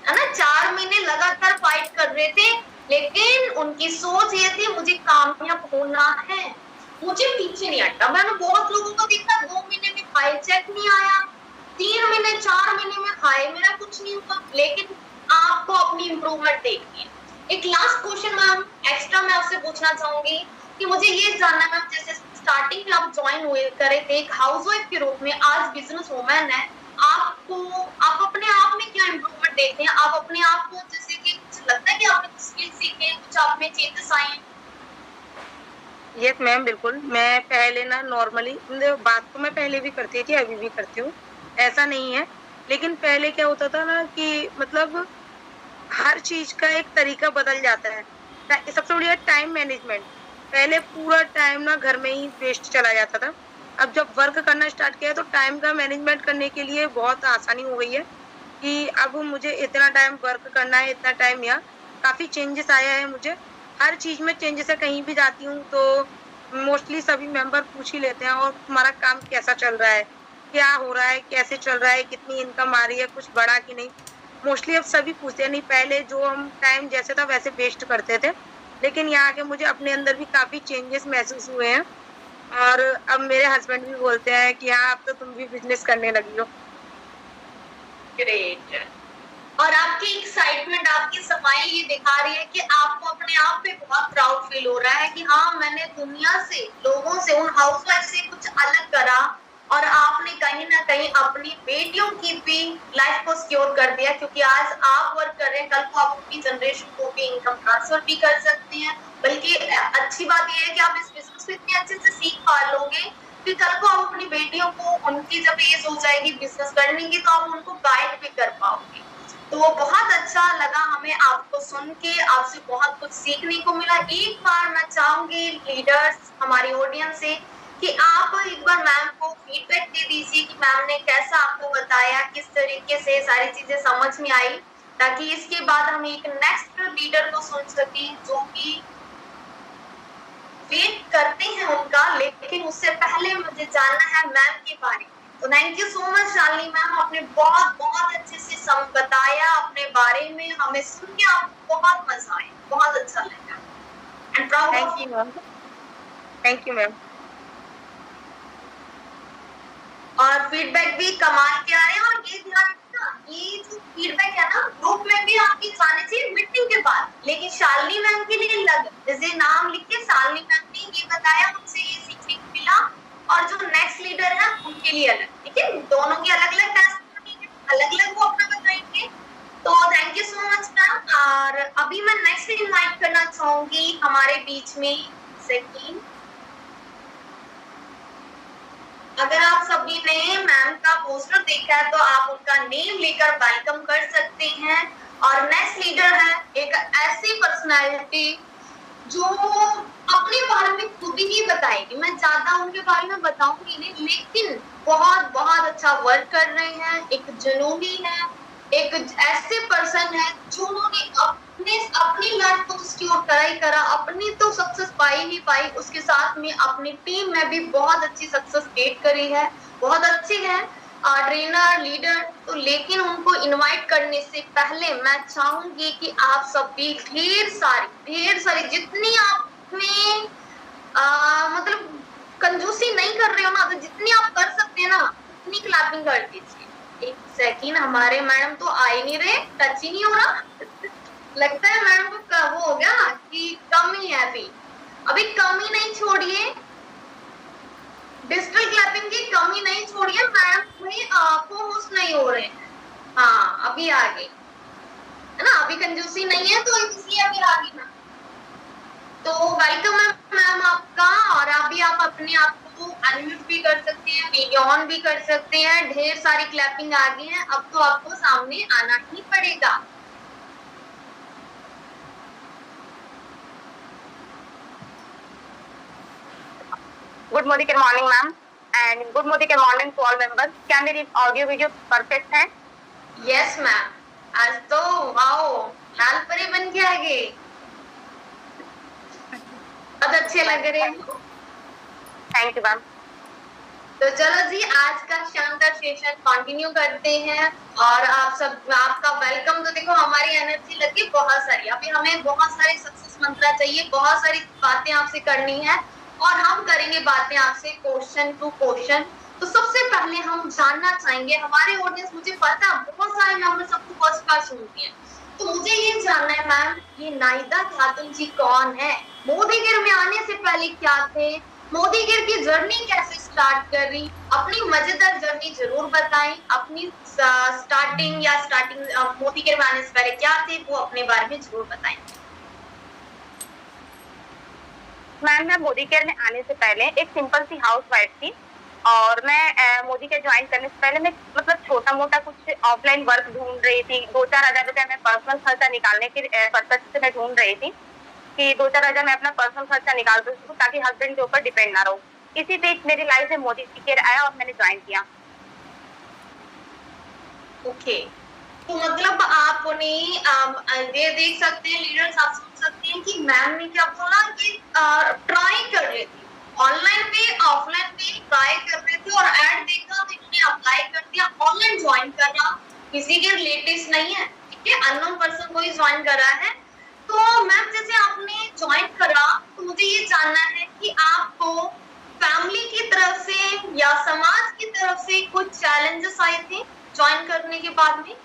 है ना। 4 महीने लगातार फाइट कर रहे थे, लेकिन उनकी सोच ये थी मुझे कामयाब होना है, मुझे पीछे नहीं हटना। मैंने बहुत लोगों को देखा 2 महीने में फाइल चेक नहीं आया, 3 महीने 4 महीने में हाय मेरा कुछ नहीं हुआ, लेकिन आपको अपनी इम्प्रूवमेंट देखनी है। एक लास्ट क्वेश्चन मैम एक्स्ट्रा मैं आपसे पूछना चाहूंगी कि मुझे ये जानना मैम, जैसे स्टार्टिंग में आप ज्वाइन हुए करे थे एक हाउसवाइफ के रूप में, आज बिजनेस वुमन है, आप अपने आप में क्या इम्प्रूवमेंट देखते हैं? आप अपने आप को जैसे कि कुछ लगता है कि आपने कुछ स्किल सीखे हैं, कुछ आप में चेंजेस आए हैं? यस मैम, बिल्कुल। मैं पहले ना नॉर्मली बात तो मैं पहले भी करती थी, अभी भी करती हूँ, ऐसा नहीं है। लेकिन पहले क्या होता था ना कि मतलब हर चीज का एक तरीका बदल जाता है। सबसे बढ़िया टाइम मैनेजमेंट। पहले पूरा टाइम ना घर में ही वेस्ट चला जाता था। अब जब वर्क करना स्टार्ट किया तो टाइम का मैनेजमेंट करने के लिए बहुत आसानी हो गई है कि अब मुझे इतना टाइम वर्क करना है, इतना टाइम यहाँ काफ़ी चेंजेस आया है मुझे। हर चीज़ में चेंजेस है, कहीं भी जाती हूँ तो मोस्टली सभी मेंबर पूछ ही लेते हैं और तुम्हारा काम कैसा चल रहा है, क्या हो रहा है, कैसे चल रहा है, कितनी इनकम आ रही है, कुछ बढ़ा कि नहीं। मोस्टली अब सभी पूछते हैं, नहीं पहले जो हम टाइम जैसे था वैसे वेस्ट करते थे, लेकिन यहाँ आके मुझे अपने अंदर भी काफी चेंजेस महसूस हुए हैं। और अब मेरे हस्बैंड भी बोलते हैं कि हाँ, अब तो तुम भी बिजनेस करने लगी हो। ग्रेट। और आपकी एक्साइटमेंट, आपकी स्माइल ये दिखा रही है कि आपको अपने आप पे बहुत प्राउड फील हो रहा है कि हाँ, मैंने दुनिया से, लोगों से, उन हाउसवाइफ से कुछ अलग करा और आपने कहीं ना कहीं अपनी बेटियों की भी लाइफ को सिक्योर कर दिया, क्योंकि आज आप वर्क कर रहे हैं, कल को आप अपनी जनरेशन को भी इनकम ट्रांसफर भी कर सकते हैं। बल्कि अच्छी बात यह है कि आप इस बिजनेस को इतने अच्छे से सीख पा लोगे कि कल को आप अपनी बेटियों को, उनकी जब एज हो जाएगी बिजनेस करने की, तो आप उनको गाइड भी कर पाओगे। तो बहुत अच्छा लगा हमें आपको सुन के, आपसे बहुत कुछ सीखने को मिला। एक बार मैं चाहूंगी लीडर्स, हमारी ऑडियंस से, कि आप एक बार मैम को फीडबैक दे दीजिए कि मैम ने कैसा आपको बताया, किस तरीके से सारी चीजें समझ में आई, ताकि इसके बाद हम एक नेक्स्ट लीडर को सुन सकें जो कि वेट करते हैं उनका। लेकिन उससे पहले मुझे जानना है मैम के बारे में। तो thank you so much Shalini ma'am, आपने बहुत बहुत अच्छे से बताया अपने बारे में, हमें सुन के आपको बहुत मजा आया, बहुत अच्छा लगा। And proud of you ma'am. Thank you ma'am. और फीडबैक भी कमाल के आ रहे हैं। और ये ध्यान रखना, ये जो फीडबैक है ना, ग्रुप में भी आपकी जाने चाहिए मीटिंग के बाद, लेकिन शालिनी मैम के लिए अलग, जैसे नाम लिख के शालिनी मैम ने ये बताया, मुझे ये सीखने को मिला, और जो नेक्स्ट लीडर है उनके लिए अलग, ठीक है, दोनों की अलग अलग टास्क, अलग अलग वो अपना बताएंगे। तो thank you so much ma'am. और अभी मैं नेक्स्ट इनवाइट करना चाहूंगी हमारे बीच में सेकीन। अगर आप सभी ने मैम का पोस्टर देखा है तो आप उनका नेम लेकर वेलकम कर सकते हैं। और नेक्स्ट लीडर है एक ऐसी पर्सनालिटी जो अपने बारे में खुद ही बताएगी, मैं ज्यादा उनके बारे में बताऊंगी नहीं, लेकिन बहुत बहुत अच्छा वर्क कर रहे हैं, एक जुनूनी है, एक ऐसे पर्सन है जिन्होंने अपनी लाइफ को सिक्योर करा ही करा, अपनी तो सक्सेस पाई ही पाई, उसके साथ में अपनी टीम में भी बहुत अच्छी सक्सेस गेट करी है, बहुत अच्छे हैं ट्रेनर लीडर। तो लेकिन उनको इनवाइट करने से पहले मैं चाहूंगी कि आप सभी ढेर सारी जितनी आप में मतलब कंजूसी नहीं कर रहे हो ना, तो जितनी आप कर सकते हैं ना उतनी क्लैपिंग कर दीजिए। एक सेकंड, हमारे मैडम तो आ ही नहीं रहे, टच ही नहीं हो रहा लगता है मैडम को वो हो गया कि कमी है। अभी कमी नहीं छोड़िए, डिजिटल क्लैपिंग की कमी नहीं छोड़िए, मैडम में आपको होस्ट नहीं हो रहे हैं। हाँ अभी आ गए है ना, अभी कंजूसी नहीं है तो इसलिए अभी आ गई ना। तो वेलकम मैम आपका। और अभी आप अपने आप को अनम्यूट भी कर सकते हैं, वीडियो ऑन भी कर सकते हैं, ढेर सारी क्लैपिंग आ गई है, अब तो आपको सामने आना ही पड़ेगा। Good morning, ma'am, and good morning to all members. Can we read audio video perfect है? Yes ma'am. आज तो वाओ लाल परी बन के आ गए, बहुत अच्छे लग रहे हैं। Thank you ma'am. तो चलो जी, आज का शानदार सेशन कंटिन्यू करते हैं। और आप सब, आपका वेलकम। तो देखो हमारी एनर्जी लगी बहुत सारी, अभी हमें बहुत सारे सक्सेस मंत्र चाहिए, बहुत सारी बातें आपसे करनी है और हम करेंगे बातें आपसे क्वेश्चन टू क्वेश्चन। तो सबसे पहले हम जानना चाहेंगे, हमारे ऑडियंस, मुझे पता बहुत सारे मेंबर्स आपको फर्स्ट क्लास सुनती हैं, तो मुझे ये जानना है मैम, ये नाहिदा खातून जी कौन है, मोदीगिर में आने से पहले क्या थे, मोदीगिर की जर्नी कैसे स्टार्ट कर रही, अपनी मजेदार जर्नी जरूर बताएं, अपनी स्टार्टिंग मोदीगिर में आने से पहले क्या थे वो अपने बारे में जरूर बताएं। मैम मैं मोदीगिर में आने से पहले एक सिंपल सी हाउस वाइफ थी और मैं मोदीगिर ज्वाइन करने से पहले मैं मतलब छोटा मोटा कुछ ऑफलाइन वर्क ढूंढ रही थी। 2-4 हजार रुपया मैं पर्सनल खर्चा निकालने के पर्पज से मैं ढूंढ रही थी कि 2-4 हजार मैं अपना पर्सनल खर्चा निकाल सकूं ताकि हस्बैंड के ऊपर डिपेंड ना रहूं। इसी बीच मेरी लाइफ में मोदीगिर आया और मैंने ज्वाइन किया। ओके, तो मतलब आपने ये देख सकते हैं लीडर्स, आप सुन सकते हैं कि मैम ने क्या बोला कि ट्राई कर रही थी, ऑनलाइन पे ऑफलाइन पे ट्राई कर रहे थे और ऐड देखा तो इन्होंने किसी के रिलेटिव्स नहीं है, ठीक है, अननोन पर्सन को ही ज्वाइन करा है। तो मैम जैसे आपने ज्वाइन करा तो मुझे ये जानना है कि आपको फैमिली की तरफ से या समाज की तरफ से कुछ चैलेंजेस आए थे ज्वाइन करने के बाद में?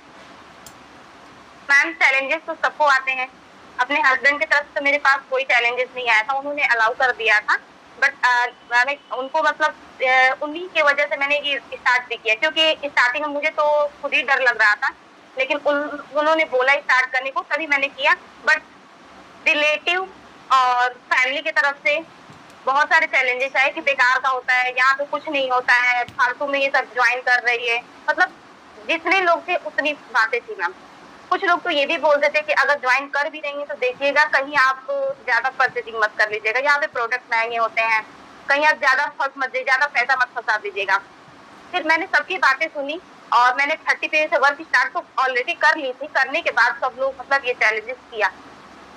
मैम चैलेंजेस तो सबको आते हैं। अपने हस्बैंड की तरफ से मेरे पास कोई चैलेंजेस नहीं आया था, उन्होंने अलाउ कर दिया था। बट मैंने उनको मतलब उन्हीं की वजह से मैंने ये स्टार्ट भी किया, क्योंकि स्टार्टिंग में मुझे तो खुद ही डर लग रहा था, लेकिन उन्होंने बोला स्टार्ट करने को, तभी मैंने किया। बट रिलेटिव और फैमिली की तरफ से बहुत सारे चैलेंजेस आए कि बेकार का होता है, यहाँ पे कुछ नहीं होता है, फालतू में ये सब ज्वाइन कर रही है। मतलब जितने लोग थे उतनी बातें थी मैम। कुछ लोग तो ये भी बोलते थे कि अगर ज्वाइन कर भी रही है तो देखिएगा कहीं आप ज्यादा परचेजिंग मत कर लीजिएगा, यहाँ पे प्रोडक्ट महंगे होते हैं, कहीं आप ज्यादा फंस मत जाइए, ज्यादा पैसा मत फंसा दीजिएगा। फिर मैंने सबकी बातें सुनी और मैंने 30 पेज से वर्क स्टार्ट तो ऑलरेडी कर ली थी। करने के बाद सब लोग मतलब ये चैलेंजेस किया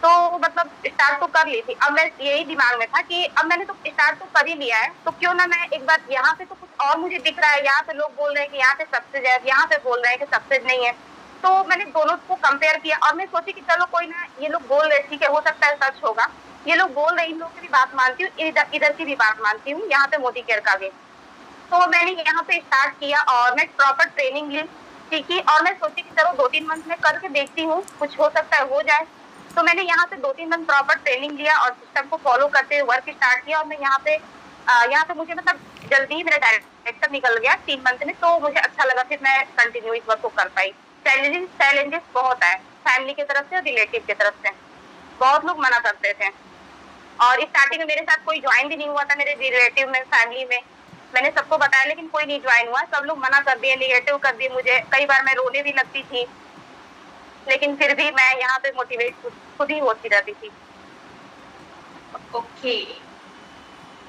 तो मतलब स्टार्ट तो कर ली थी। अब मैं यही दिमाग में था कि अब मैंने तो स्टार्ट तो कर ही लिया है, तो क्यों ना मैं एक बार यहाँ पे तो कुछ और मुझे दिख रहा है, यहाँ पे लोग बोल रहे हैं कि यहाँ पे सक्सेस है, यहाँ पे बोल रहे हैं कि सक्सेस नहीं है। तो मैंने दोनों को कंपेयर किया और मैं सोची कि चलो कोई ना, ये लोग बोल रहे ठीक है, हो सकता है सच होगा, ये लोग बोल रहे, इन लोगों की भी बात मानती हूँ, इधर की भी बात मानती हूँ, यहाँ पे मोदी केयर का भी। तो मैंने यहाँ पे स्टार्ट किया और मैं प्रॉपर ट्रेनिंग ली, सीखी और मैं सोची कि चलो 2-3 मंथ में करके देखती हूँ, कुछ हो सकता है हो जाए। तो मैंने यहाँ से 2-3 मंथ प्रॉपर ट्रेनिंग लिया और सिस्टम को फॉलो करते हुए वर्क स्टार्ट किया और मैं यहाँ पे मुझे मतलब जल्दी ही मेरा डायरेक्टर निकल गया 3 मंथ में, तो मुझे अच्छा लगा, फिर मैं कंटिन्यू इस वर्क को कर पाई। चैलेंजेस बहुत है फैमिली की तरफ से और रिलेटिव की तरफ से, बहुत लोग मना करते थे और स्टार्टिंग में मेरे साथ कोई ज्वाइन भी नहीं हुआ था, मेरे रिलेटिव में, फैमिली में। मैंने सबको बताया लेकिन कोई नहीं ज्वाइन हुआ, सब लोग मना कर दिए, निगेटिव कर दिए मुझे। कई बार मैं रोने भी लगती थी, लेकिन फिर भी मैं यहाँ पे मोटिवेट खुद ही होती रहती थी। ओके,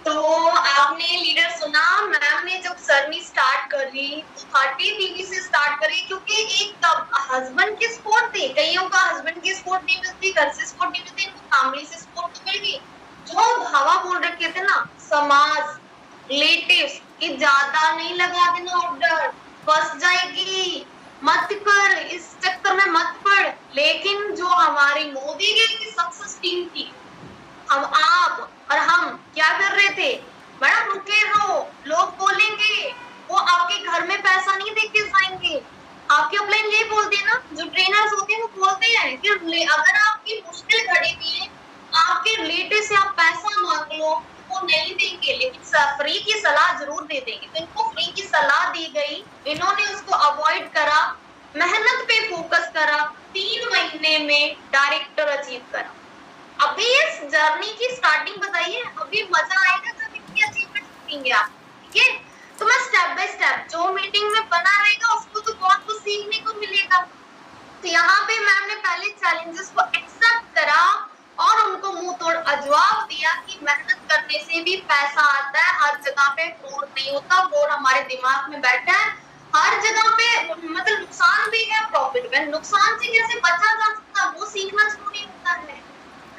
तो आपने लीडर सुना, मैम ने जब सरनी स्टार्ट करी तो 30 पीवी से स्टार्ट करी, क्योंकि एक हस्बैंड की सपोर्ट थी, कईयों का हस्बैंड की सपोर्ट नहीं मिलती, घर से सपोर्ट नहीं मिलती, इनको फैमिली से सपोर्ट तो मिल गई। जो हवा बोल रखे थे ना समाज रिलेटिव्स कि ज्यादा नहीं लगा देना ऑर्डर, फंस जाएगी, मत कर, इस चक्कर में मत पड़। लेकिन जो हमारी मोदी की सक्सेस टीम थी, हम आप और हम क्या कर रहे थे, मैडम रुके रहो, लोग बोलेंगे, वो आपके घर में पैसा नहीं दे के जाएंगे। आपके अपलाइन यही बोलते हैं ना, जो ट्रेनर्स होते हैं वो बोलते हैं कि अगर आपकी मुश्किल घड़ी में आपके रिलेटिव से आप पैसा मांग लो वो नहीं देंगे, लेकिन फ्री की सलाह जरूर दे देंगे। तो इनको फ्री की सलाह दी गई, इन्होंने उसको अवॉइड करा, मेहनत पे फोकस करा, 3 महीने में डायरेक्टर अचीव करा। अभी इस जर्नी की स्टार्टिंग बताइए, अभी मजा आएगा जब इनकी अचीवमेंट देखेंगे आप, ठीक है। तो मैं स्टेप बाय स्टेप, जो मीटिंग में बना रहेगा उसको तो बहुत कुछ सीखने को मिलेगा। तो यहाँ पे मैम ने पहले चैलेंजेस को एक्सेप्ट करा और उनको मुंह तोड़ जवाब दिया कि मेहनत करने से भी पैसा आता है, हर जगह पे फ्रॉड नहीं होता, फ्रॉड हमारे दिमाग में बैठा है, हर जगह पे मतलब नुकसान भी है, प्रॉफिट भी। नुकसान से कैसे बचा जा सकता है वो सीखना जरूरी होता है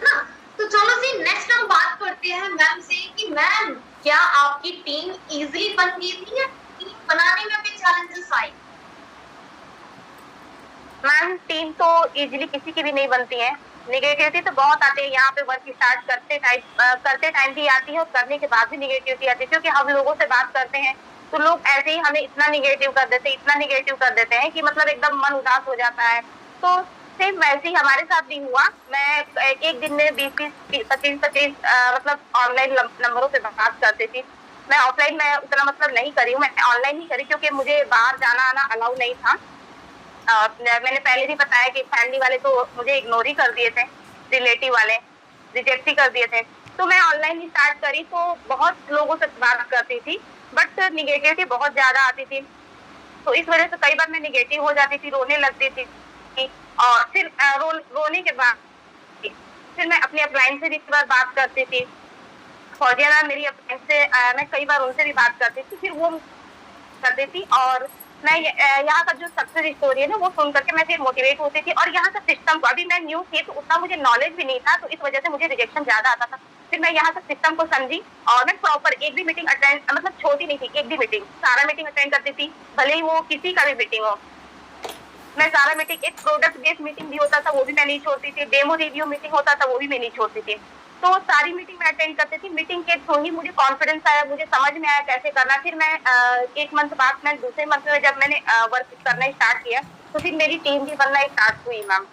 ना। तो चलो जी नेक्स्ट हम बात करते हैं मैम से कि मैम क्या आपकी टीम इजीली बन गई थी या टीम बनाने में भी चैलेंजेस आए? मैम टीम तो इजीली किसी की भी नहीं बनती है, निगेटिविटी तो बहुत आती है यहाँ पे। वर्क स्टार्ट करते टाइम भी आती है और करने के बाद भी निगेटिविटी आती है, क्योंकि हम लोगों से बात करते हैं तो लोग ऐसे ही हमें इतना निगेटिव कर देते हैं कि मतलब एकदम मन उदास हो जाता है। तो सेम वैसे ही हमारे साथ भी हुआ। मैं एक दिन में 20-25 मतलब ऑनलाइन नंबरों से बात करती थी। मैं ऑफलाइन में उतना मतलब नहीं करी हूँ, मैं ऑनलाइन ही करी, क्योंकि मुझे बाहर जाना आना अलाउ नहीं था। मैंने पहले भी बताया कि फैमिली वाले तो मुझे इग्नोर ही कर दिए थे, रिलेटिव वाले रिजेक्ट ही कर दिए थे। तो मैं ऑनलाइन ही स्टार्ट करी, तो बहुत लोगों से बात करती थी, बट निगेटिविटी बहुत ज्यादा आती थी। तो इस वजह से कई बार मैं निगेटिव हो जाती थी, रोने लगती थी, और फिर रोने के बाद फिर मैं अपने अपलाइन से भी कई बार बात करती थी। फौजिया मैम मेरी अपलाइन से मैं कई बार उनसे भी बात करती थी, फिर वो करती थी। और मैं यहाँ का जो सक्सेस स्टोरी है ना वो सुन करके मैं फिर मोटिवेट होती थी। और यहाँ का सिस्टम को, अभी मैं न्यू थी तो उतना मुझे नॉलेज भी नहीं था, तो इस वजह से मुझे रिजेक्शन ज्यादा आता था। फिर मैं यहाँ का सिस्टम को समझी और मैं प्रॉपर एक भी मीटिंग अटेंड, मतलब छोटी नहीं थी, एक भी मीटिंग, सारा मीटिंग अटेंड करती थी, भले ही वो किसी का भी मीटिंग हो। मैं सारा मीटिंग, एक प्रोडक्ट बेस्ड मीटिंग भी होता था वो भी मैं नहीं छोड़ती थी, डेमो रिव्यू मीटिंग होता था वो भी मैं नहीं छोड़ती थी। तो सारी मीटिंग मैं अटेंड करती थी। मीटिंग के थ्रू ही मुझे कॉन्फिडेंस आया, मुझे समझ में आया कैसे करना। फिर मैं 1 मंथ बाद, मैं दूसरे मंथ में जब मैंने वर्क करना स्टार्ट किया, तो फिर मेरी टीम भी बनना स्टार्ट हुई मैम।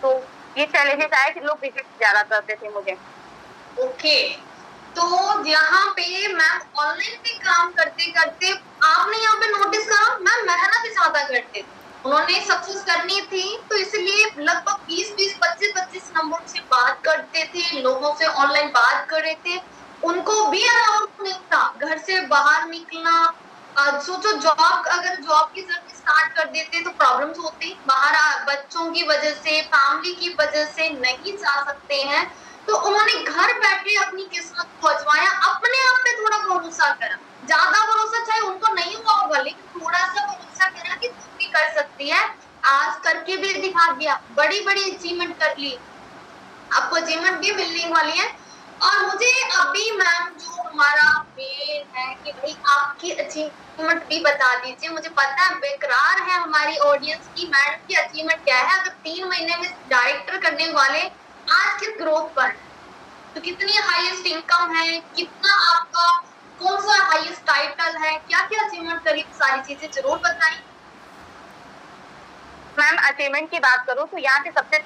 तो ये चैलेंजेस आए कि लोग रिजेक्ट ज्यादा करते थे मुझे। ओके, तो यहाँ पे मैम ऑनलाइन पे काम करते करते आपने यहाँ पे नोटिस करा मैम मेहनत ज्यादा करते थे, उन्होंने सक्सेस करनी थी तो इसलिए लगभग 20-20, 25-25 नंबर से बात करते थे, लोगों से ऑनलाइन बात कर रहे थे, उनको भी अलाउड नहीं था घर से बाहर निकलना। सोचो जॉब, अगर जॉब की जर्नी स्टार्ट कर देते तो प्रॉब्लम्स होती, बाहर बच्चों की वजह से, फैमिली की वजह से नहीं जा सकते हैं, तो उन्होंने घर बैठे अपनी किस्मत को आजमाया, अपने आप पे थोड़ा भरोसा करा, ज्यादा भरोसा चाहे उनको नहीं हुआ होगा लेकिन थोड़ा सा भरोसा करा कि तुम भी कर सकती है, आज करके भी दिखा दिया, बड़ी बड़ी अचीवमेंट कर ली, आपको अचीवमेंट भी मिलने वाली है। और मुझे अभी मैम जो हमारा मेन है कि भाई आपकी अचीवमेंट भी बता दीजिए, मुझे पता है बेकरार है हमारी ऑडियंस की मैडम की अचीवमेंट क्या है, अगर 3 महीने में डायरेक्टर करने वाले आज किस ग्रोथ पर, तो कितनी हाईएस्ट इनकम है, कितना आपका कौन सा हाईएस्ट टाइटल है, क्या क्या अचीवमेंट करी, सारी चीजें जरूर बताएं। मैम अचीवमेंट की बात करूँ तो यहाँ पे सबसे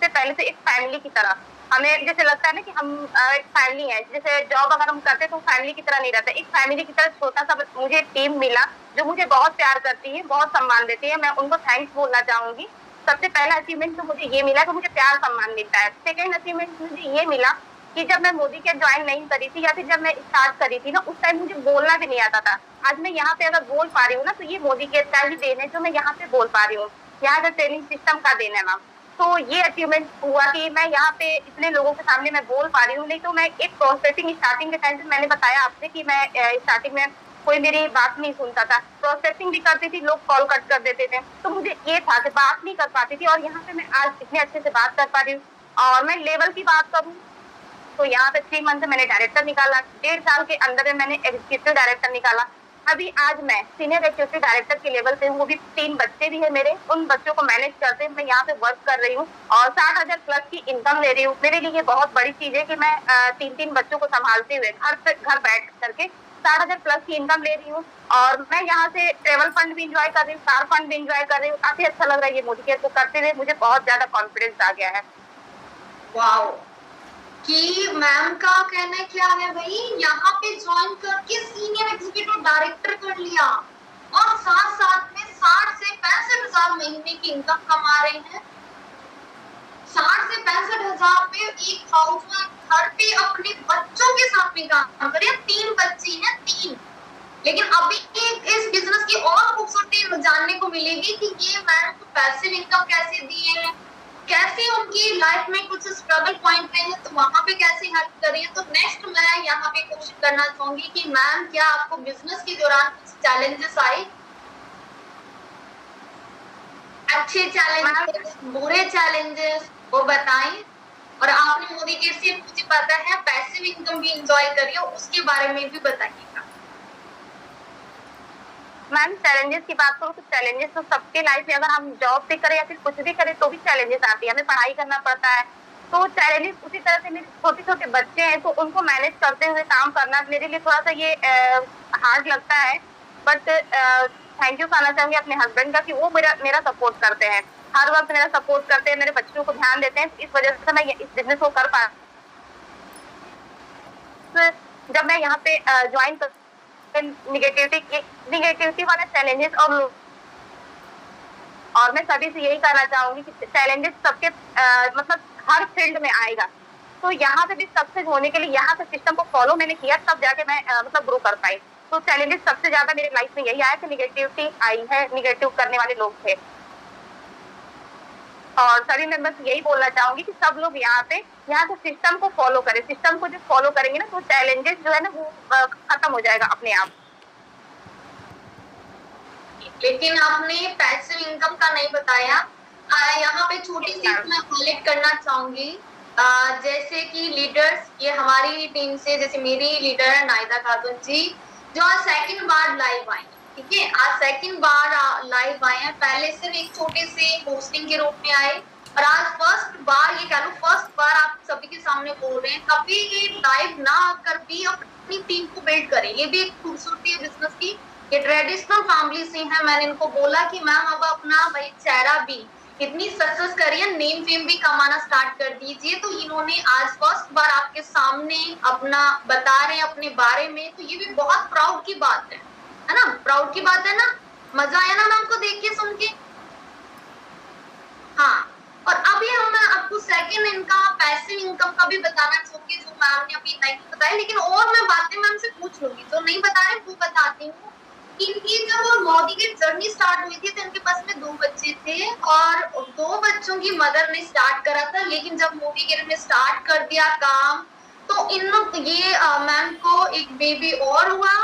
पहले तो एक फैमिली की तरह हमें जैसे लगता है ना कि हम एक फैमिली है, जैसे जॉब अगर हम करते तो फैमिली की तरह नहीं रहता, एक फैमिली की तरह छोटा सा मुझे टीम मिला जो मुझे बहुत प्यार करती है, बहुत सम्मान देती है, मैं उनको थैंक्स बोलना चाहूंगी। सबसे पहला अचीवमेंट तो मुझे ये मिला कि मुझे प्यार सम्मान मिलता है। सेकेंड अचीवमेंट मुझे ये मिला कि जब मैं मोदी के ज्वाइन नहीं करी थी या फिर जब मैं स्टार्ट करी थी ना, उस टाइम मुझे बोलना भी नहीं आता था। आज मैं यहाँ पे अगर बोल पा रही हूँ ना, तो ये मोदी के का ही देन है जो मैं यहाँ पे बोल पा रही हूँ, यहाँ का ट्रेनिंग सिस्टम का देन है मैम। तो ये अचीवमेंट हुआ कि मैं यहाँ पे इतने लोगों के सामने मैं बोल पा रही हूँ। नहीं तो मैं एक प्रोस्पेक्टिंग स्टार्टिंग के टाइम पे मैंने बताया आपसे कि मैं स्टार्टिंग में कोई मेरी बात नहीं सुनता था, प्रोस्पेक्टिंग भी करती थी, लोग कॉल कट कर देते थे, तो मुझे ये था कि बात नहीं कर पाती थी। और यहाँ पे मैं आज इतने अच्छे से बात कर पा रही हूँ। और मैं लेवल की बात करूँ तो यहाँ पे 3 मंथ मैंने डायरेक्टर निकाला, 1.5 साल के अंदर मैंने एग्जीक्यूटिव डायरेक्टर निकाला। अभी आज मैं सीनियर एग्जीक्यूटिव डायरेक्टर के लेवल पे हूँ, वो भी 3 बच्चे भी है मेरे, उन बच्चों को मैनेज करते हुए मैं यहाँ पे वर्क कर रही हूँ और 60,000 प्लस की इनकम ले रही हूँ। मेरे लिए ये बहुत बड़ी चीज है कि मैं 3-3 बच्चों को संभालते हुए घर बैठ करके 60,000 प्लस की इनकम ले रही हूँ। और मैं यहाँ से ट्रेवल फंड भी इंजॉय कर रही हूँ, कार फंड भी इंजॉय कर रही हूँ। काफी अच्छा लग रहा है ये मोदी केयर को करते हुए, मुझे बहुत ज्यादा कॉन्फिडेंस आ गया है। वाओ, कि मैम का कहना क्या है भाई, यहाँ पे ज्वाइन करके सीनियर एग्जीक्यूटिव डायरेक्टर कर लिया और साथ साथ में 60 से 65 हजार महीने की इनकम कमा रहे हैं। 60 से 65 हजार में एक हाउस में घर पे अपने बच्चों के साथ भी काम करे, 3 बच्चे हैं 3। लेकिन अभी इस बिजनेस की और खूबसूरती जानने को मिलेगी कि ये मैम को पैसिव इनकम कैसे दिए हैं, कैसे उनकी लाइफ में कुछ स्ट्रगल पॉइंट रहे हैं तो वहां पे कैसे हेल्प करिए। तो नेक्स्ट मैं यहाँ पे क्वेश्चन करना चाहूंगी कि मैम क्या आपको बिजनेस के दौरान कुछ चैलेंजेस आए, अच्छे चैलेंजेस, बुरे चैलेंजेस, वो बताएं। और आपने मोदी केयर से मुझे पता है पैसिव इनकम भी एंजॉय करिए, उसके बारे में भी बताइएगा। मैम चैलेंजेस की बात करूँ तो चैलेंजेस तो सबके लाइफ में, अगर हम जॉब भी करें या फिर कुछ भी करें तो भी चैलेंजेस आती है, हमें पढ़ाई करना पड़ता है। तो चैलेंजेस उसी तरह से, मेरे छोटे छोटे बच्चे हैं तो उनको मैनेज करते हुए काम करना मेरे लिए थोड़ा सा ये हार्ड लगता है। बट थैंक यू कहना चाहूंगी अपने हस्बैंड का कि वो मेरा सपोर्ट करते हैं, हर वक्त मेरा सपोर्ट करते हैं, मेरे बच्चों को ध्यान देते हैं। इस वजह से मैं इस बिजनेस को कर पा जब मैं यहाँ पे ज्वाइन कर निगेटिविटी वाले चैलेंजेस और मैं सभी से यही कहना चाहूंगी कि चैलेंजेस सबके मतलब हर फील्ड में आएगा। तो यहाँ पे भी सक्सेस होने के लिए यहाँ पे सिस्टम को फॉलो मैंने किया, तब जाके मैं मतलब ग्रो कर पाई। तो चैलेंजेस सबसे ज्यादा मेरे लाइफ में यही आया कि निगेटिविटी आई है, निगेटिव करने वाले लोग थे। और सभी मेंबर्स यही बोलना चाहूंगी कि सब लोग यहाँ के सिस्टम को फॉलो करें। सिस्टम को जब फॉलो करेंगे ना तो चैलेंजेस जो है ना वो खत्म हो जाएगा अपने आप। लेकिन आपने पैसिव इनकम का नहीं बताया। यहाँ पे छोटी सी मैं हाईलाइट करना चाहूंगी, जैसे कि लीडर्स, ये हमारी टीम से जैसे मेरी लीडर है नाइदा खातून जी, जो आज सेकंड बार लाइव आई, ठीक है, आज सेकंड बार लाइव आए हैं, पहले सिर्फ एक छोटे से होस्टिंग के रूप में आए और आज फर्स्ट बार, ये कह लो फर्स्ट बार आप सभी के सामने बोल रहे हैं। कभी ये लाइव ना आकर भी अपनी टीम को बिल्ड करें, ये भी एक खूबसूरती है बिजनेस की। ये ट्रेडिशनल फैमिली से है, मैंने इनको बोला कि मैम अब अपना भाई चेहरा भी इतनी सक्सेस करिए, नेम फेम भी कमाना स्टार्ट कर दीजिए। तो इन्होंने आज फर्स्ट बार आपके सामने अपना बता रहे हैं अपने बारे में, तो ये भी बहुत प्राउड की बात है ना, प्राउड की बात है ना। मजा आया ना मैम को देख के सुन के? हाँ, और अभी हम आपको सेकंड इनकम, पैसिव इनकम का भी बताना चाहूंगी, जो मैम ने अभी नहीं बताया, लेकिन और मैं बातें मैम से पूछ लूंगी, जो नहीं बता रहे वो बताती हूँ। इनकी जब मोदी की जर्नी स्टार्ट हुई थी तो इनके पास में 2 बच्चे थे और 2 बच्चों की मदर ने स्टार्ट करा था, लेकिन जब मोदी केयर ने स्टार्ट कर दिया काम तो इन ये मैम को एक बेबी और हुआ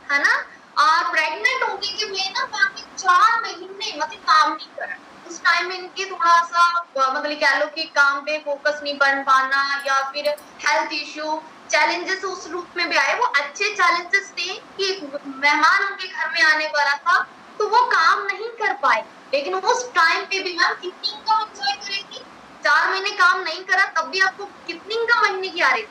है ना, और प्रेग्नेंट होने के लिए ना मैम 4 महीने मतलब काम नहीं करा। उस टाइम में इनकी थोड़ा सा मतलब कह लो कि काम पे फोकस नहीं बन पाना या फिर हेल्थ इश्यू चैलेंजेस उस रूप में भी आए। वो अच्छे चैलेंजेस थे कि मेहमान उनके घर में आने वाला था तो वो काम नहीं कर पाए, लेकिन उस टाइम पे भी मैम कितनी इनकम एंजॉय करेगी। 4 महीने काम नहीं करा तब भी आपको कितनी इनकम महीने की आ रही थी?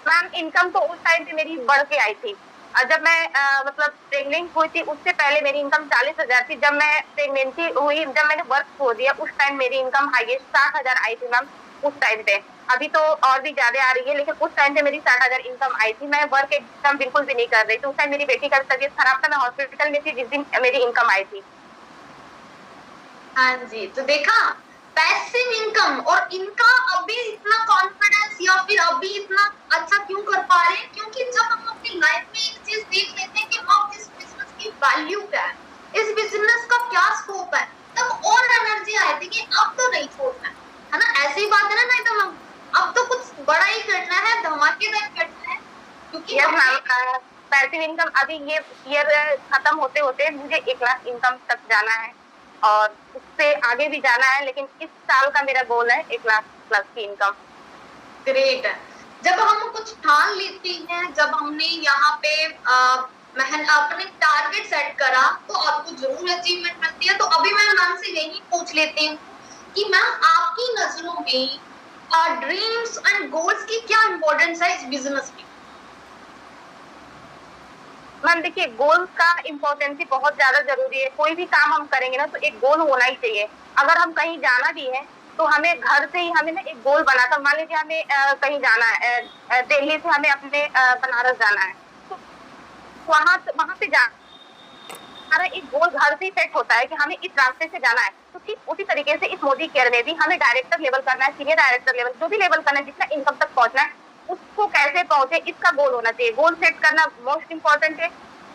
मैम इनकम तो उस टाइम पे मेरी बढ़ के आई थी। जब मैं मतलब प्रेग्नेंट हुई थी उससे पहले मेरी इनकम 40,000 थी। जब मैं प्रेगनेंसी हुई, जब मैंने वर्क खो दिया, उस टाइम मेरी इनकम हाईएस्ट 60,000 आई थी मैम उस टाइम पे। अभी तो और भी ज्यादा आ रही है, लेकिन उस टाइम पे मेरी 60,000 इनकम आई थी। मैं वर्क एकदम बिल्कुल भी नहीं कर रही थी। उस टाइम मेरी बेटी का तबीयत खराब था, मैं हॉस्पिटल में थी जिस दिन मेरी इनकम आई थी। हाँ जी, तो देखा पैसिव इनकम, और इनका अभी इतना कॉन्फिडेंस या फिर अभी इतना अच्छा क्यों कर पा रहे हैं? क्योंकि जब हम अपनी लाइफ में एक चीज देख लेते हैं कि हम इस बिजनेस की वैल्यू क्या है, इस बिजनेस का क्या स्कोप है, तब और एनर्जी आई थी कि अब तो नहीं छोड़ना है ना। ऐसी बात है ना, नहीं तो हम अब तो कुछ बड़ा ही करना है, धमाकेदार करना है, क्योंकि पैसिव इनकम अभी ये ईयर खत्म होते होते मुझे 1 लाख इनकम तक जाना है और उससे आगे भी जाना है, लेकिन इस साल का मेरा गोल है 1 लाख प्लस की इनकम। ग्रेट है। जब हम कुछ ठान लेते हैं, जब हमने यहाँ पे अपने टारगेट सेट करा तो आपको जरूर अचीवमेंट मिलती है। तो अभी मैं मैम से यही पूछ लेती हूँ कि मैम आपकी नजरों में ड्रीम्स एंड गोल्स की क्या इंपॉर्टेंस है इस बिजनेस में? मैम देखिए, गोल का इम्पोर्टेंस बहुत ज्यादा जरूरी है। कोई भी काम हम करेंगे ना तो एक गोल होना ही चाहिए। अगर हम कहीं जाना भी है तो हमें घर से ही हमें ना एक गोल बनाता, मान लीजिए हमें कहीं जाना है, दिल्ली से हमें अपने बनारस जाना है, तो वहां पे हमारा एक गोल घर से ही सेट होता है कि हमें इस रास्ते से जाना है। तो ठीक उसी तरीके से इस मोदी केयर में भी हमें डायरेक्टर लेवल करना है, सीनियर डायरेक्टर लेवल, जो भी लेवल करना है, जितना इनकम तक पहुंचना है, उसको कैसे पहुंचे इसका गोल होना चाहिए। गोल सेट करना मोस्ट इम्पोर्टेंट है।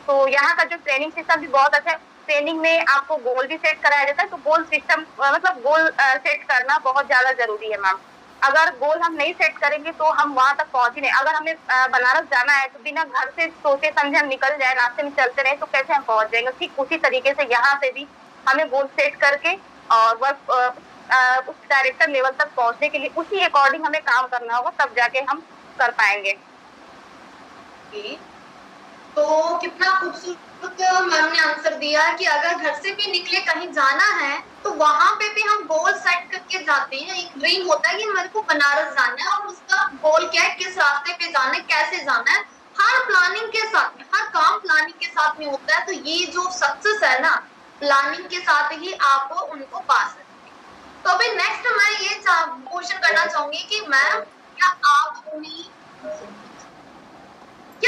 तो यहाँ का जो ट्रेनिंग सिस्टम भी बहुत अच्छा है। ट्रेनिंग में आपको गोल भी सेट कराया जाता है, तो गोल सिस्टम मतलब गोल सेट करना बहुत ज्यादा जरूरी है मैम। अगर गोल हम नहीं सेट करेंगे तो हम वहां तक पहुंच ही नहीं। अगर हमें बनारस जाना है तो बिना घर से सोचे समझे हम निकल जाए, रास्ते में चलते रहे, तो कैसे हम पहुंच जाएंगे? ठीक उसी तरीके से यहाँ से भी हमें गोल सेट करके और वर्क उस डायरेक्टर लेवल तक पहुंचने के लिए उसी अकॉर्डिंग हमें काम करना होगा, तब जाके हम कर पाएंगे। तो कितना खूबसूरत मैम ने आंसर दिया कि अगर घर से भी निकले कहीं जाना है तो वहां पे भी हम गोल सेट करके जाते हैं। एक ड्रीम होता है कि मेरे को बनारस जाना है और उसका गोल क्या है, किस रास्ते पे जाना है, कैसे जाना है, हर प्लानिंग के साथ में, हर काम प्लानिंग के साथ में होता है। तो ये जो सक्सेस है ना, प्लानिंग के साथ ही आप उनको पा सकते हैं। तो अभी नेक्स्ट मैं ये क्वेश्चन करना चाहूंगी कि मैम क्या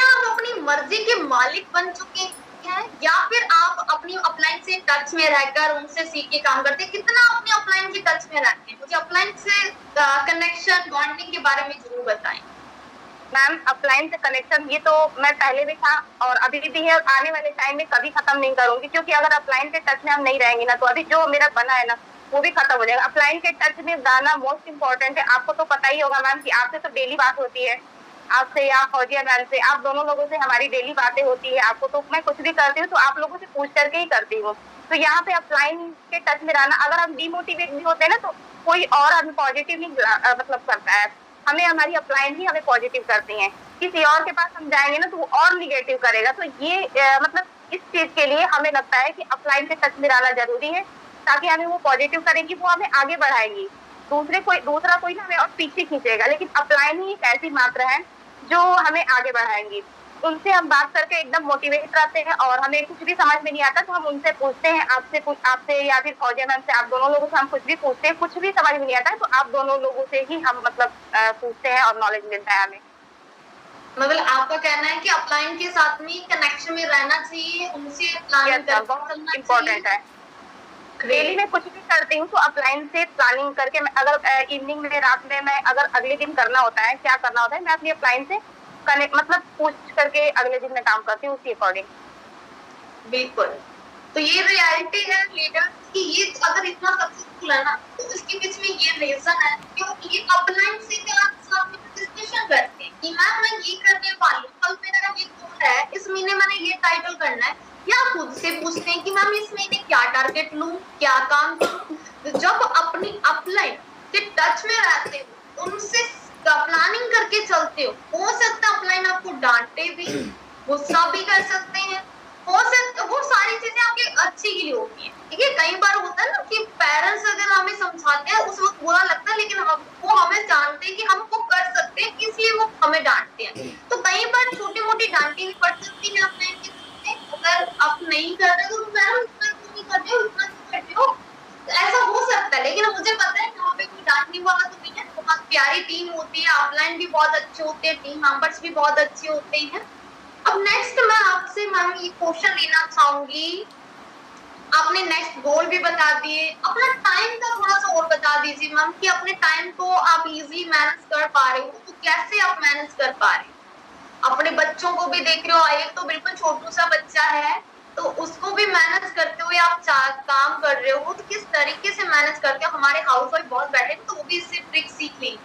आप अपनी मर्जी के मालिक बन चुके हैं या फिर आप अपनी अपलाइन से टच में रहकर उनसे सीख के काम करते हैं? कितना अपने अपलाइन के टच में रहते हैं? मुझे अपलाइन से कनेक्शन बॉन्डिंग के बारे में जरूर बताएं। मैम अपलाइन से कनेक्शन ये तो मैं पहले भी था और अभी भी है, आने वाले टाइम में कभी खत्म नहीं करूंगी, क्योंकि अगर अपलाइन के टच में हम नहीं रहेंगे ना तो अभी जो मेरा बना है ना वो भी खत्म हो जाएगा। अपलाइन के टच में रहना मोस्ट इम्पोर्टेंट है। आपको तो पता ही होगा मैम कि आपसे तो डेली बात होती है, आपसे या फौजिया मैम से, आप दोनों लोगों से हमारी डेली बातें होती है। आपको तो मैं कुछ भी करती हूँ तो आप लोगों से पूछ करके ही करती हूँ। तो यहाँ पे अपलाइन के टच में रहना, अगर हम डिमोटिवेट भी होते हैं ना तो कोई और हमें पॉजिटिव नहीं मतलब करता है, हमें हमारी अपलाइन ही हमें पॉजिटिव करती हैं। किसी और के पास हम जाएंगे ना तो वो और निगेटिव करेगा। तो ये मतलब इस चीज के लिए हमें लगता है कि अपलाइन से टच में रहना जरूरी है, ताकि हमें वो पॉजिटिव करेंगी, वो हमें आगे बढ़ाएंगी। दूसरा कोई ना हमें और पीछे खींचेगा, लेकिन अपलाइन ही एक ऐसी मात्रा है जो हमें आगे बढ़ाएंगी। उनसे हम बात करके एकदम मोटिवेट रहते हैं, और हमें कुछ भी समझ में नहीं आता तो हम उनसे पूछते हैं, आपसे या फिर फौजिया मैम से, आप दोनों लोगों से हम कुछ भी पूछते हैं, कुछ भी समझ में नहीं आता है तो आप दोनों लोगों से ही हम मतलब पूछते हैं और नॉलेज मिलता है हमें। मतलब आपका कहना है कि अपलाइन के साथ में कनेक्शन में रहना चाहिए, उनसे प्लानिंग करना बहुत इम्पोर्टेंट है। डेली में कुछ भी करती हूँ तो अपलाइन से प्लानिंग करके, मैं अगर इवनिंग में, रात में, मैं अगर अगले दिन करना होता है, क्या करना होता है, मैं अपनी अपलाइन से कनेक्ट मतलब पूछ करके अगले दिन में काम करती हूँ उसी अकॉर्डिंग। बिल्कुल, तो ये रियलिटी है लीडर कि ये अगर इतना सक्सेसफुल है ना, तो इसके बीच में ये रीजन है क्योंकि ये अपलाइन से डिस्कशन करते हैं कि मैम मैं ये करने वाली हूँ, कल मेरा ये गोल है, इस महीने मैंने ये टाइटल करना है, या खुद से पूछते हैं कि मैम इस महीने क्या टारगेट लूं, क्या काम करूं। जब अपनी अपलाइन के टच में रहते हो, उनसे प्लानिंग करके चलते हो सकता है अपलाइन आपको डांटे भी, गुस्सा भी कर सकते हैं, हो सकता वो सारी चीजें आपके अच्छे के लिए होती है। ठीक है, कई बार होता है ना कि पेरेंट्स अगर हमें समझाते हैं उस वक्त बुरा लगता है, लेकिन वो हमें जानते हैं कि हम वो कर सकते हैं, इसलिए वो हमें डांटते हैं। तो कई बार छोटी मोटी डांटनी भी पड़ सकती है अपने, अगर आप नहीं कर रहे तो मैम इतना क्यों नहीं कर रहे हो, इतना क्यों कर रहे हो, ऐसा हो सकता है। लेकिन मुझे पता है यहाँ पे कोई डांटने वाला तो नहीं है, बहुत प्यारी टीम होती है, ऑफलाइन भी बहुत अच्छे होते हैं, टीम मेंबर्स भी बहुत अच्छे होते हैं। अब नेक्स्ट मैं आपसे मैम ये क्वेश्चन लेना चाहूंगी, आपने नेक्स्ट गोल भी बता दिए, अपना टाइम का थोड़ा सा और बता दीजिए मैम कि अपने टाइम को आप इजी मैनेज कर पा रहे हो, तो कैसे आप मैनेज कर पा रहे हो, अपने बच्चों को भी देख रहे हो, एक तो बिल्कुल छोटू सा बच्चा है तो उसको भी मैनेज करते हुए आप काम कर रहे हो, तो किस तरीके से मैनेज करते हो। हमारे हाउस वाइफ बहुत बैठे तो वो भी इससे ट्रिक सीख ली।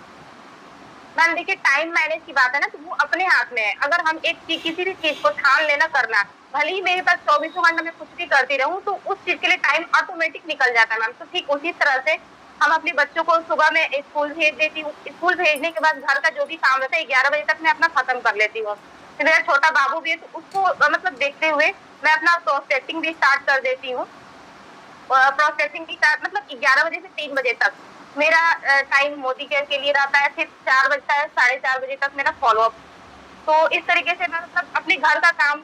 मैम देखिए, टाइम मैनेज की बात है ना, तो वो अपने हाथ में है। अगर हम किसी भी चीज को ठान लेना करना, भले ही मेरे पास 24 घंटे में कुछ भी करती रहूं, तो उस चीज के लिए टाइम ऑटोमेटिक निकल जाता है मैम। तो ठीक उसी तरह से हम अपने बच्चों को सुबह में स्कूल भेज देती हूँ, स्कूल भेजने के बाद घर का जो भी काम रहता है 11 बजे तक मैं अपना खत्म कर लेती हूँ। मेरा छोटा बाबू भी है तो उसको मतलब देखते हुए मैं अपना प्रोसेसिंग भी स्टार्ट कर देती हूँ। प्रोसेसिंग की मतलब 11 बजे से 3 बजे तक मेरा टाइम मोदी केयर के लिए रहता है, फिर 4 बजता है, 4:30 बजे तक मेरा फॉलोअप। तो इस तरीके से मैं मतलब अपने घर का काम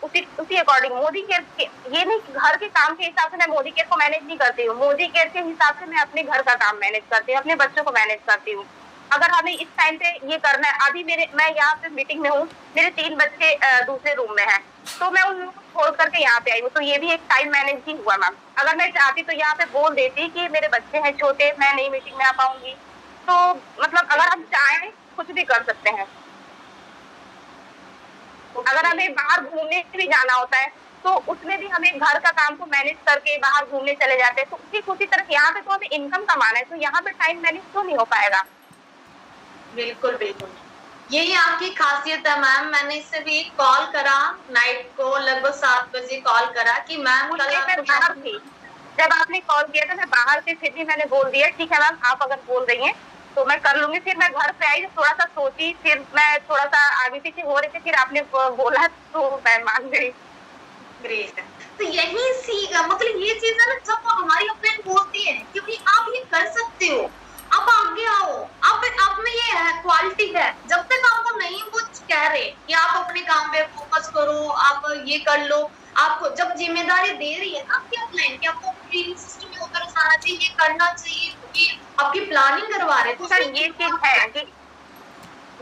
उसी अकॉर्डिंग मोदी केयर, ये नहीं घर के काम के हिसाब से मैं मोदी केयर को मैनेज नहीं करती हूँ, मोदी केयर के हिसाब से मैं अपने घर का काम मैनेज करती हूँ, अपने बच्चों को मैनेज करती हूँ। अगर हमें इस टाइम पे ये करना है, अभी मैं यहाँ पे मीटिंग में हूँ, मेरे 3 बच्चे दूसरे रूम में है, तो मैं उन लोगों को छोड़ करके यहाँ पे आई हूँ, तो ये भी एक टाइम मैनेज ही हुआ मैम। अगर मैं चाहती तो यहाँ पे बोल देती कि मेरे बच्चे हैं छोटे, मैं नहीं मीटिंग में आ पाऊंगी, तो मतलब अगर हम चाहें कुछ भी कर सकते हैं। अगर हमें बाहर घूमने भी जाना होता है तो उसमें भी हमें घर का काम को मैनेज करके बाहर घूमने चले जाते हैं, तो उसी तरह यहाँ पे तो हमें इनकम कमाना है, तो यहाँ पे टाइम मैनेज तो नहीं हो पाएगा। बिल्कुल बिल्कुल, यही आपकी खासियत है मैम। मैंने इससे भी कॉल करा नाइट को, लगभग 7 बजे कॉल करा कि मैम कल बाहर थी, जब आपने कॉल किया था मैं बाहर थी, फिर भी मैंने बोल दिया ठीक है मैम, आप अगर बोल रही हैं तो मैं कर लूंगी। फिर मैं घर पे आई, थोड़ा सा सोची, फिर मैं थोड़ा सा आगे पीछे हो रही थी, फिर आपने बोला तो मैं मान गई। ग्रेट, तो यही सीख मतलब ये चीज है ना, जब हमारी फ्रेंड बोलती है कि आप ये कर सकते हो, आप आगे आओ, आप में ये है क्वालिटी है, जब तक आपको नहीं वो कह रहे कि आप अपने काम पे फोकस करो, आप ये कर लो, आपको जब जिम्मेदारी दे रही है ना आपकी अपलाइन कि आपको ट्रेनिंग सिस्टम में उतर आना चाहिए, ये करना चाहिए, ये आपकी प्लानिंग करवा रहे, तो सर ये चीज है कि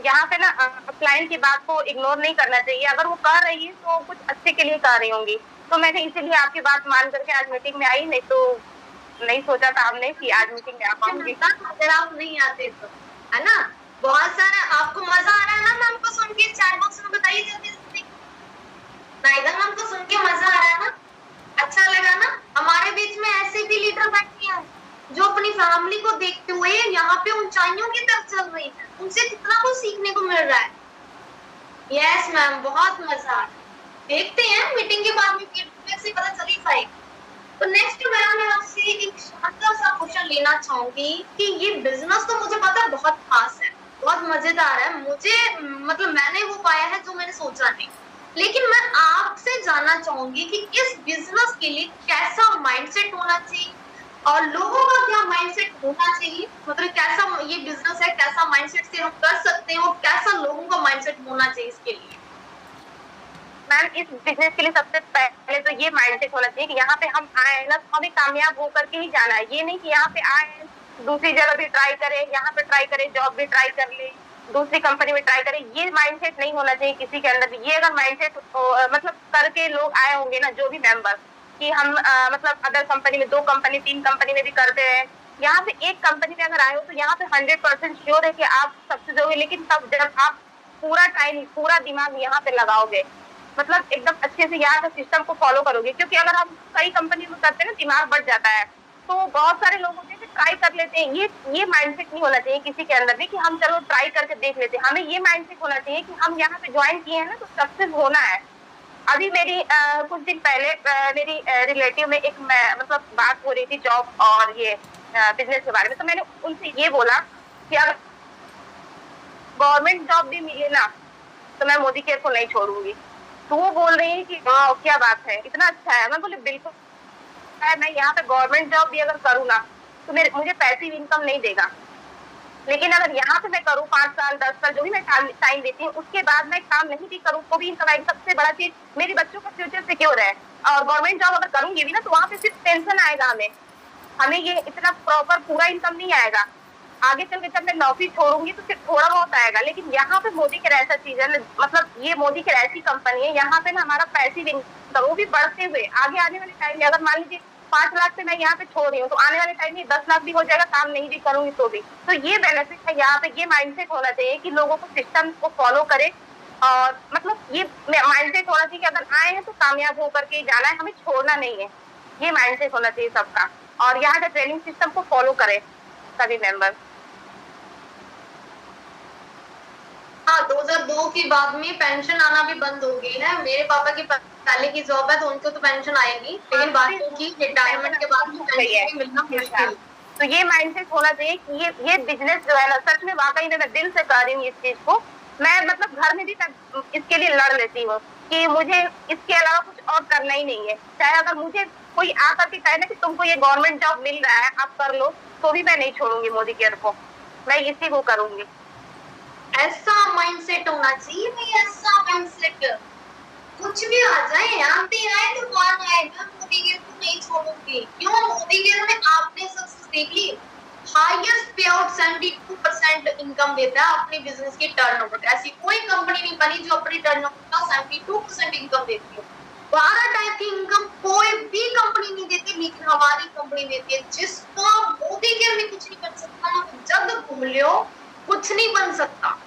यहाँ पे ना अपलाइन की बात को इग्नोर नहीं करना चाहिए। अगर वो कर रही है तो कुछ अच्छे के लिए कर रही होंगी, तो मैंने इसीलिए आपकी बात मान करके आज मीटिंग में आई, नहीं तो नहीं सोचा था हमने कि आज मीटिंग में आ पाऊंगी। अगर आप नहीं आते तो, है ना, बहुत सारा आपको मजा आ रहा है ना मैम को सुन के, चैट बॉक्स में बताइए जल्दी। नाइदा मैम को सुन के मजा आ रहा है ना, अच्छा लगा ना। हमारे बीच में ऐसे भी लीडर बैठे हैं जो अपनी फैमिली को देखते हुए यहाँ पे ऊंचाइयों की तरफ चल रही है, उनसे कितना कुछ सीखने को मिल रहा है। यस मैम, बहुत मजा आ रहा है। देखते हैं मीटिंग के बाद में फीडबैक से पता चल ही पाएगा। तो नेक्स्ट मैं आपसे एक शानदार सा क्वेश्चन लेना चाहूंगी कि ये बिजनेस तो मुझे पता है बहुत खास है, बहुत मजेदार है, मुझे मतलब मैंने वो पाया है जो मैंने सोचा नहीं। लेकिन मैं आपसे जानना चाहूंगी कि इस बिजनेस के लिए कैसा माइंडसेट होना चाहिए और लोगों का क्या माइंडसेट होना चाहिए, मतलब कैसा ये बिजनेस है, कैसा माइंडसेट से हम कर सकते हैं और कैसा लोगों का माइंडसेट होना चाहिए इसके लिए। मैम इस बिजनेस के लिए सबसे पहले तो ये माइंडसेट होना चाहिए कि यहाँ पे हम आए हैं ना तो हमें कामयाब होकर के ही जाना है। ये नहीं कि यहाँ पे आए हैं दूसरी जगह भी ट्राई करें, यहाँ पे ट्राई करें, जॉब भी ट्राई कर ले, दूसरी कंपनी में ट्राई करें, ये माइंडसेट नहीं होना चाहिए किसी के अंदर भी। ये अगर माइंडसेट मतलब करके लोग आए होंगे ना जो भी मेंबर कि हम मतलब अदर कंपनी में 2 कंपनी 3 कंपनी में भी करते हैं, यहाँ पे एक कंपनी में अगर आए हो तो यहाँ पे 100% श्योर है कि आप सक्सेस होगे। लेकिन तब जब आप पूरा टाइम पूरा दिमाग यहाँ पे लगाओगे, मतलब एकदम अच्छे से यहाँ के सिस्टम को फॉलो करोगे, क्योंकि अगर हम कई कंपनी में करते हैं ना दिमाग बढ़ जाता है, तो बहुत सारे लोग होते हैं कि ट्राई कर लेते हैं। ये माइंडसेट नहीं होना चाहिए किसी के अंदर भी कि हम चलो ट्राई करके देख लेते हैं। हमें ये माइंडसेट होना चाहिए कि हम यहाँ पे ज्वाइन किए हैं ना तो सक्सेस होना है। अभी मेरी कुछ दिन पहले मेरी रिलेटिव में एक मतलब बात हो रही थी जॉब और ये बिजनेस के बारे में, तो मैंने उनसे ये बोला कि अगर गवर्नमेंट जॉब भी मिले ना तो मैं मोदी केयर को नहीं छोड़ूंगी। तो वो बोल रही है कि वाह क्या बात है, इतना अच्छा है। मैं बोले बिल्कुल, मैं यहाँ पे गवर्नमेंट जॉब भी अगर करूँ ना तो मुझे पैसिव इनकम नहीं देगा, लेकिन अगर यहाँ पे मैं करूँ 5 साल 10 साल जो भी मैं टाइम देती हूँ, उसके बाद मैं काम नहीं भी करूँ तो भी इनकम आएगी। सबसे बड़ा चीज मेरे बच्चों का फ्यूचर सिक्योर है। और गवर्नमेंट जॉब अगर करूंगी भी ना तो वहाँ पे सिर्फ टेंशन आएगा, हमें ये इतना प्रॉपर पूरा इनकम नहीं आएगा। आगे चल के जब मैं नौकरी छोड़ूंगी तो सिर्फ थोड़ा बहुत आएगा। लेकिन यहाँ पे मोदी केयर ऐसा चीज है, मतलब ये मोदी केयर ऐसी कंपनी है, यहाँ पे ना हमारा पैसिव इनकम वो भी बढ़ते हुए आगे आने वाले टाइम में, अगर मान लीजिए 5 लाख से मैं यहाँ पे छोड़ रही हूँ तो आने वाले टाइम में 10 लाख भी हो जाएगा, काम नहीं भी करूंगी तो भी। तो ये बेनिफिट है यहाँ पे। ये माइंडसेट होना चाहिए कि लोगों को सिस्टम को फॉलो करे, और मतलब ये माइंडसेट होना चाहिए कि अगर आए हैं तो कामयाब होकर के जाना है, हमें छोड़ना नहीं है। ये माइंडसेट होना चाहिए सबका, और यहाँ के ट्रेनिंग सिस्टम को फॉलो करे सभी मेंबर। हाँ, 2002 के बाद में पेंशन आना भी बंद हो गई है। मेरे पापा की पहले की जॉब है तो उनको तो पेंशन आएगी, लेकिन बाकी की रिटायरमेंट के बाद में पेंशन मिलना मुश्किल। तो ये माइंडसेट होना चाहिए कि ये बिजनेस जो है ना, सच में वाकई में मैं दिल से कर रही हूँ इस चीज को। मैं मतलब घर में भी मैं इसके लिए लड़ लेती हूँ कि मुझे इसके अलावा कुछ और करना ही नहीं है। चाहे अगर मुझे कोई आकर के कहे ना कि तुमको ये गवर्नमेंट जॉब मिल रहा है आप कर लो, तो भी मैं नहीं छोड़ूंगी मोदी केयर को, मैं इसी को करूंगी। ऐसा माइंडसेट होना चाहिए भाई, ऐसा माइंडसेट। कुछ भी आ जाए, आते आए तूफान आए, मैं मोदी केयर को नहीं छोड़ूंगी। क्यों? मोदी केयर में आपने सक्सेस देख ली, हाईएस्ट पे आउट 72% इनकम देता है अपने बिजनेस की टर्नओवर। ऐसी कोई कंपनी नहीं बनी जो अपनी टर्नओवर का 72% इनकम देती है। 12 टाइप की इनकम कोई भी कंपनी नहीं देती, लेकिन हमारी कंपनी देती है, जिसका मोदी केयर में कुछ नहीं कर सकता। जब घूम लो कुछ नहीं बन सकता।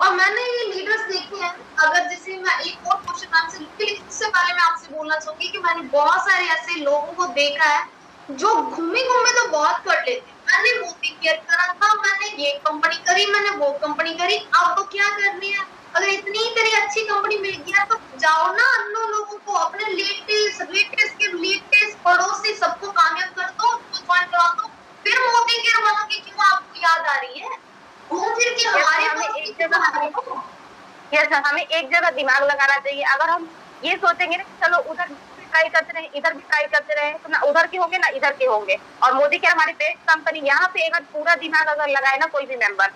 और मैंने ये लीडर्स देखे हैं। अगर जैसे मैं एक और क्वेश्चन आंसर लिख, लेकिन उससे पहले मैं आपसे बोलना चाहूंगी कि मैंने बहुत सारे ऐसे लोगों को देखा है जो घूमे घूमे तो बहुत कर लेते। मैंने मोदी केयर करा था, मैंने ये कंपनी करी, मैंने वो कंपनी करी, अब तो क्या करनी है? अगर इतनी तेरी अच्छी कंपनी मिल गया तो जाओ ना अन्य लोगों को, अपने लेटेस्ट पड़ोसी सबको कामयाब कर दो, ज्वाइन करा दो, फिर मोदी केयर बनोगे। क्यों आपको याद आ रही है? घूम फिर के हमारे हमें एक जगह दिमाग लगाना चाहिए। अगर हम ये सोचेंगे ना चलो उधर भी ट्राई करते रहे, इधर भी ट्राई करते रहे, तो ना उधर के होंगे ना इधर के होंगे। और मोदी केयर हमारी बेस्ट कंपनी, यहाँ पे अगर पूरा दिमाग अगर लगाए ना कोई भी मेंबर,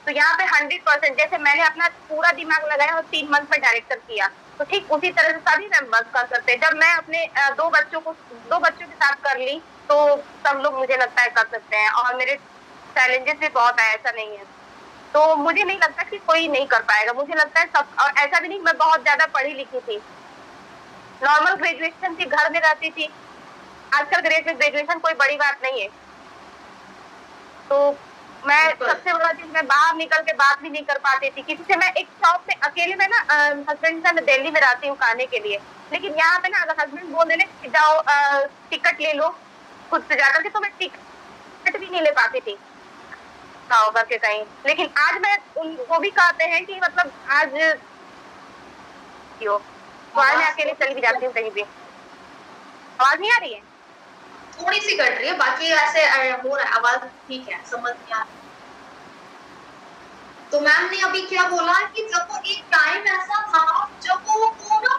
तो यहाँ पे 100%, जैसे मैंने अपना पूरा दिमाग लगाया और 3 मंथ में डायरेक्टर किया, तो ठीक उसी तरह से सभी मेंबर्स कर सकते हैं। जब मैं अपने 2 बच्चों के साथ कर ली तो सब लोग मुझे लगता है कर सकते हैं। और मेरे चैलेंजेस भी बहुत है, ऐसा नहीं है, तो मुझे नहीं लगता कि कोई नहीं कर पाएगा। मुझे लगता है सब, और ऐसा भी नहीं मैं बहुत ज्यादा पढ़ी लिखी थी, नॉर्मल ग्रेजुएशन थी, घर में रहती थी। आजकल ग्रेजुएशन कोई बड़ी बात नहीं है। तो मैं सबसे बड़ा चीज, मैं बाहर निकल के बात भी नहीं कर पाती थी किसी से। मैं एक शॉप पे अकेले में ना हस्बैंड से दिल्ली में रहती हूँ खाने के लिए, लेकिन यहाँ पे ना अगर हस्बैंड बोल देने जाओ टिकट ले लो खुद से जाकर के, तो मैं टिकट भी नहीं ले पाती थी करके कहीं। लेकिन आज मैं उनको भी कहते हैं कि मतलब आज क्यों, तो आज मैं अकेले चली भी जाती हूँ कहीं भी। आवाज नहीं आ रही है? थोड़ी सी कट रही है, बाकी ऐसे हो रहा है, आवाज ठीक है, समझ नहीं आ रही। तो मैम ने अभी क्या बोला कि जब वो एक टाइम ऐसा था जब वो ना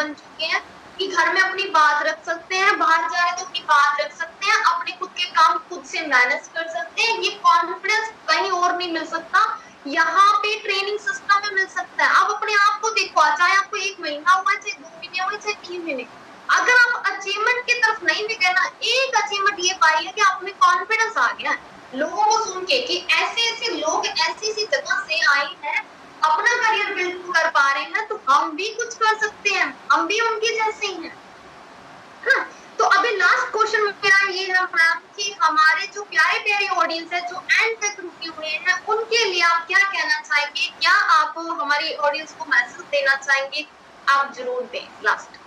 बन चुके हैं कि घर में अपनी बात रख सकते हैं, बाहर जा रहे तो अपनी बात रख सकते हैं, अपने खुद के काम खुद से मैनेज कर सकते हैं। ये कॉन्फिडेंस कहीं और नहीं मिल सकता, यहाँ पे ट्रेनिंग सिस्टम में मिल सकता है। आप अपने आप को देखो, चाहे आपको 1 महीना हुआ, चाहे 2 महीने हुए, चाहे 3 महीने, अगर आप अचीवमेंट की तरफ नहीं भी गए ना, एक अचीवमेंट ये पाई है कि आप में कॉन्फिडेंस आ गया है लोगों को सुन के कि ऐसे लोग ऐसी जगह से आए हैं, अपना करियर बिल्ड कर पा रहे हैं, तो हम भी कुछ कर सकते हैं, हम भी उनके जैसे ही हैं। हाँ, तो अभी लास्ट क्वेश्चन मेरा ये है मैम कि हमारे जो प्यारे प्यारे ऑडियंस है जो एंड तक रुके हुए हैं, उनके लिए आप क्या कहना चाहेंगे? क्या आप हमारी ऑडियंस को मैसेज देना चाहेंगे? आप जरूर दें लास्ट।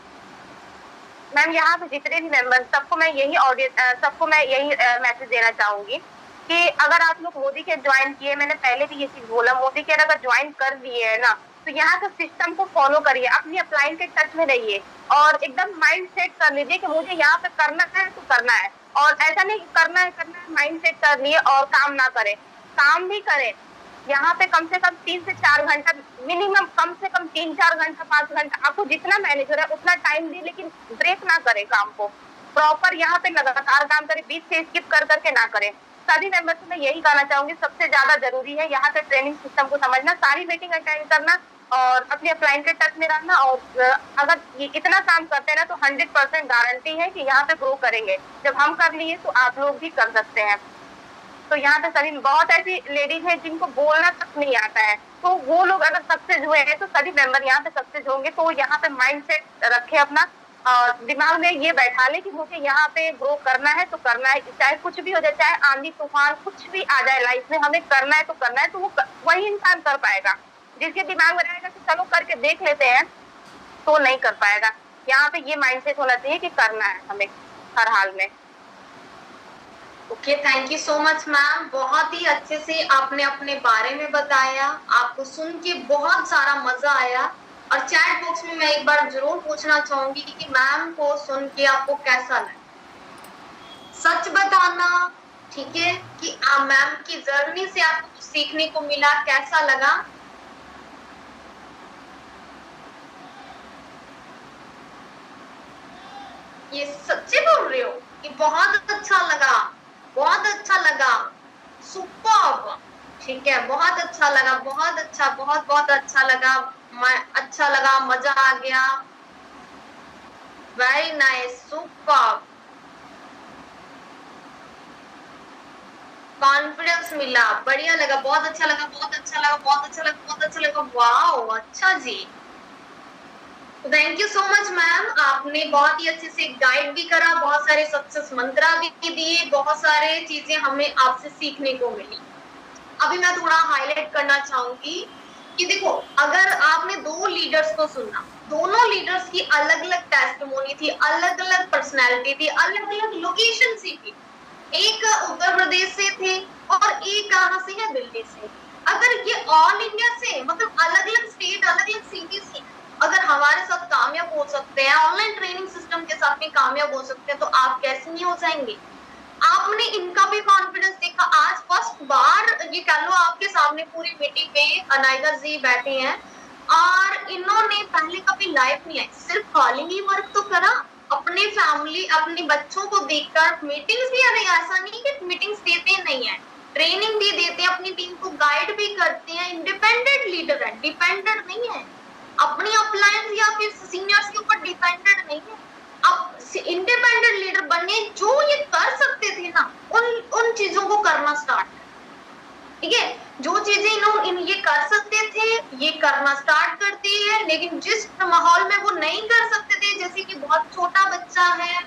मैम यहाँ पे जितने भी मेंबर्स, सबको मैं यही मैसेज देना चाहूंगी कि अगर आप लोग मोदी केयर ज्वाइन किए, मैंने पहले भी ये चीज बोला, मोदी केयर अगर ज्वाइन कर दिए है ना, तो यहाँ के सिस्टम को फॉलो करिए, अपनी अपलाइन के टच में रहिए और एकदम माइंड सेट कर लीजिए कि मुझे यहाँ पे करना है तो करना है, और ऐसा नहीं करना है माइंड सेट कर लिए और काम ना करें, काम भी करें। यहाँ पे कम से कम 3 से 4 घंटा मिनिमम, कम से कम 3-4 घंटा 5 घंटा आपको जितना मैनेजर है उतना टाइम दी, लेकिन ब्रेक ना करे, काम को प्रॉपर यहाँ पे लगातार काम करे, बीच से स्किप कर करके ना करे। सभी मेंबर्स को मैं यही कहना चाहूंगी, सबसे ज्यादा जरूरी है यहाँ पे ट्रेनिंग सिस्टम को समझना, सारी मीटिंग अटेंड करना और अपने अपलाइन के टच में रहना, और अगर ये इतना काम करते हैं ना तो 100% गारंटी है कि यहाँ पे ग्रो करेंगे। जब हम कर लिए तो आप लोग भी कर सकते हैं। तो यहाँ पे सभी, बहुत ऐसी लेडीज है जिनको बोलना तक नहीं आता है, तो वो लोग अगर सक्सेस हुए हैं तो सभी मेंबर यहाँ पे सक्सेस होंगे। तो यहाँ पे माइंड सेट रखे अपना, और दिमाग में ये बैठा ले कि मुझे यहाँ पे ग्रो करना है तो करना है, चाहे कुछ भी हो जाए, चाहे आंधी तूफान कुछ भी आ जाए लाइफ में, हमें करना है तो करना है। तो वो वही इंसान कर पाएगा, जिसके दिमाग में रहेगा कि चलो करके देख लेते हैं, तो नहीं कर पाएगा। यहाँ पे ये माइंडसेट होना चाहिए कि करना है हमें हर हाल में। Okay, thank you so much ma'am, बहुत ही अच्छे से आपने अपने बारे में बताया, आपको सुन के बहुत सारा मजा आया। और चैट बॉक्स में मैं एक बार जरूर पूछना चाहूंगी कि मैम को सुन के आपको कैसा लगा? सच बताना, ठीक है, कि मैम की जर्नी से आपको कुछ सीखने को मिला, कैसा लगा? ये सच्ची बोल रहे हो कि बहुत अच्छा लगा, बहुत अच्छा लगा, सुपर्ब, ठीक है, बहुत अच्छा लगा, बहुत अच्छा, बहुत बहुत अच्छा लगा, अच्छा लगा, मजा आ गया, वेरी नाइस, सुपर्ब, कॉन्फिडेंस मिला, बढ़िया लगा, बहुत अच्छा लगा, बहुत अच्छा लगा, बहुत अच्छा लगा, बहुत अच्छा लगा, वाओ, अच्छा जी, thank you so much ma'am, आपने बहुत ही अच्छे से गाइड भी करा, बहुत सारे सक्सेस मंत्रा भी दिए, बहुत सारे चीजें हमें आपसे सीखने को मिली। अभी मैं थोड़ा हाईलाइट करना चाहूंगी कि देखो, अगर आपने 2 लीडर्स को सुना, दोनों लीडर्स की अलग अलग टेस्टिमोनी थी, अलग अलग पर्सनैलिटी थी, अलग अलग लोकेशन से थी, एक उत्तर प्रदेश से थे और एक कहाँ से है, दिल्ली से। अगर ये ऑल इंडिया से, मतलब अलग अलग स्टेट, अलग अलग सिटी से अगर हमारे साथ कामयाब हो सकते हैं, ऑनलाइन ट्रेनिंग सिस्टम के साथ में कामयाब हो सकते हैं, तो आप कैसे नहीं हो जाएंगे? आपने इनका भी कॉन्फिडेंस देखा, आज फर्स्ट बार ये कह लो आपके सामने पूरी मीटिंग में अनायका जी बैठे हैं और इन्होंने पहले कभी लाइव नहीं आई, सिर्फ कॉलिंग ही वर्क तो करा, अपने फैमिली, अपने बच्चों को देखकर मीटिंग्स भी, अरे ऐसा नहीं कि मीटिंग्स देते नहीं है, ट्रेनिंग भी देते हैं, अपनी टीम को गाइड भी करते हैं, इंडिपेंडेंट लीडर है, डिपेंडेंट नहीं है, अपनी अपलायंस या फिर सीनियर्स के ऊपर डिपेंडेंट नहीं है, अब इंडिपेंडेंट लीडर बने, जो ये कर सकते थे ना, उन चीजों को करना स्टार्ट, ठीक है, जो चीजें इन्होंने ये कर सकते थे ये करना स्टार्ट करती है। लेकिन जिस माहौल में वो नहीं कर सकते थे, जैसे कि बहुत छोटा बच्चा है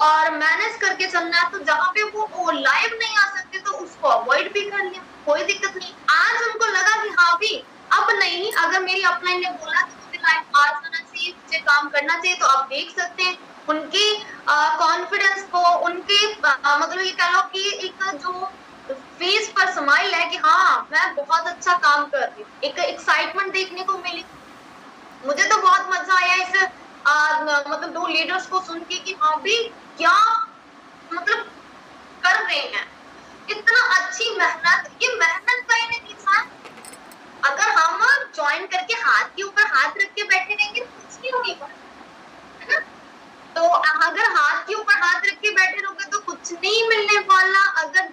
और मैनेज करके चलना है, तो जहाँ पे वो लाइव नहीं आ सकते तो उसको अवॉइड भी कर लिया, कोई दिक्कत नहीं। आज उनको लगा कि हाँ भी अब नहीं, अगर मेरी अपलाइन ने बोला कि मुझे लाइव आज आना चाहिए, मुझे काम करना चाहिए, तो आप देख सकते हैं उनके कॉन्फिडेंस को, उनके मतलब ये कह लो कि एक जो फेस पर स्माइल है कि हाँ मैं बहुत अच्छा काम कर रही हूँ, एक एक्साइटमेंट देखने को मिली। मुझे तो बहुत मजा आया इस मतलब 2 लीडर्स को सुन के कि हाँ भी क्या मतलब कर रहे हैं, इतना अच्छी मेहनत, ये मेहनत का ही नहीं इंसान, अगर हम ज्वाइन करके हाथ के ऊपर हाथ रख के बैठे रहेंगे तो कुछ नहीं होगा,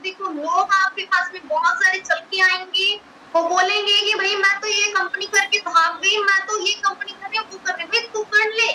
देखो लोग आपके पास में बहुत सारे चल के आएंगे, वो बोलेंगे कि भाई मैं तो ये कंपनी करके भाग गई, मैं तो ये कंपनी कर रही हूँ, वो कर रही हूँ, भाई तू कर ले,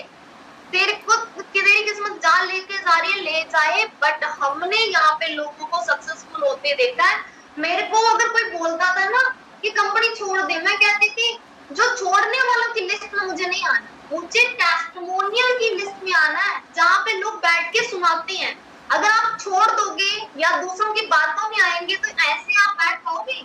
तेरी किस्मत जहाँ लेके जा रही है ले जाए। बट हमने यहाँ पे लोगों को सक्सेसफुल होते देखा है। मेरे को अगर कोई बोलता था ना कि कंपनी छोड़ दे, मैं कहती थी जो छोड़ने वालों की लिस्ट में मुझे नहीं आना, मुझे टेस्टिमोनियल की लिस्ट में आना है, जहाँ पे लोग बैठ के सुनाते हैं। अगर आप छोड़ दोगे या दूसरों की बातों में आएंगे तो ऐसे आप बैठ पाओगे?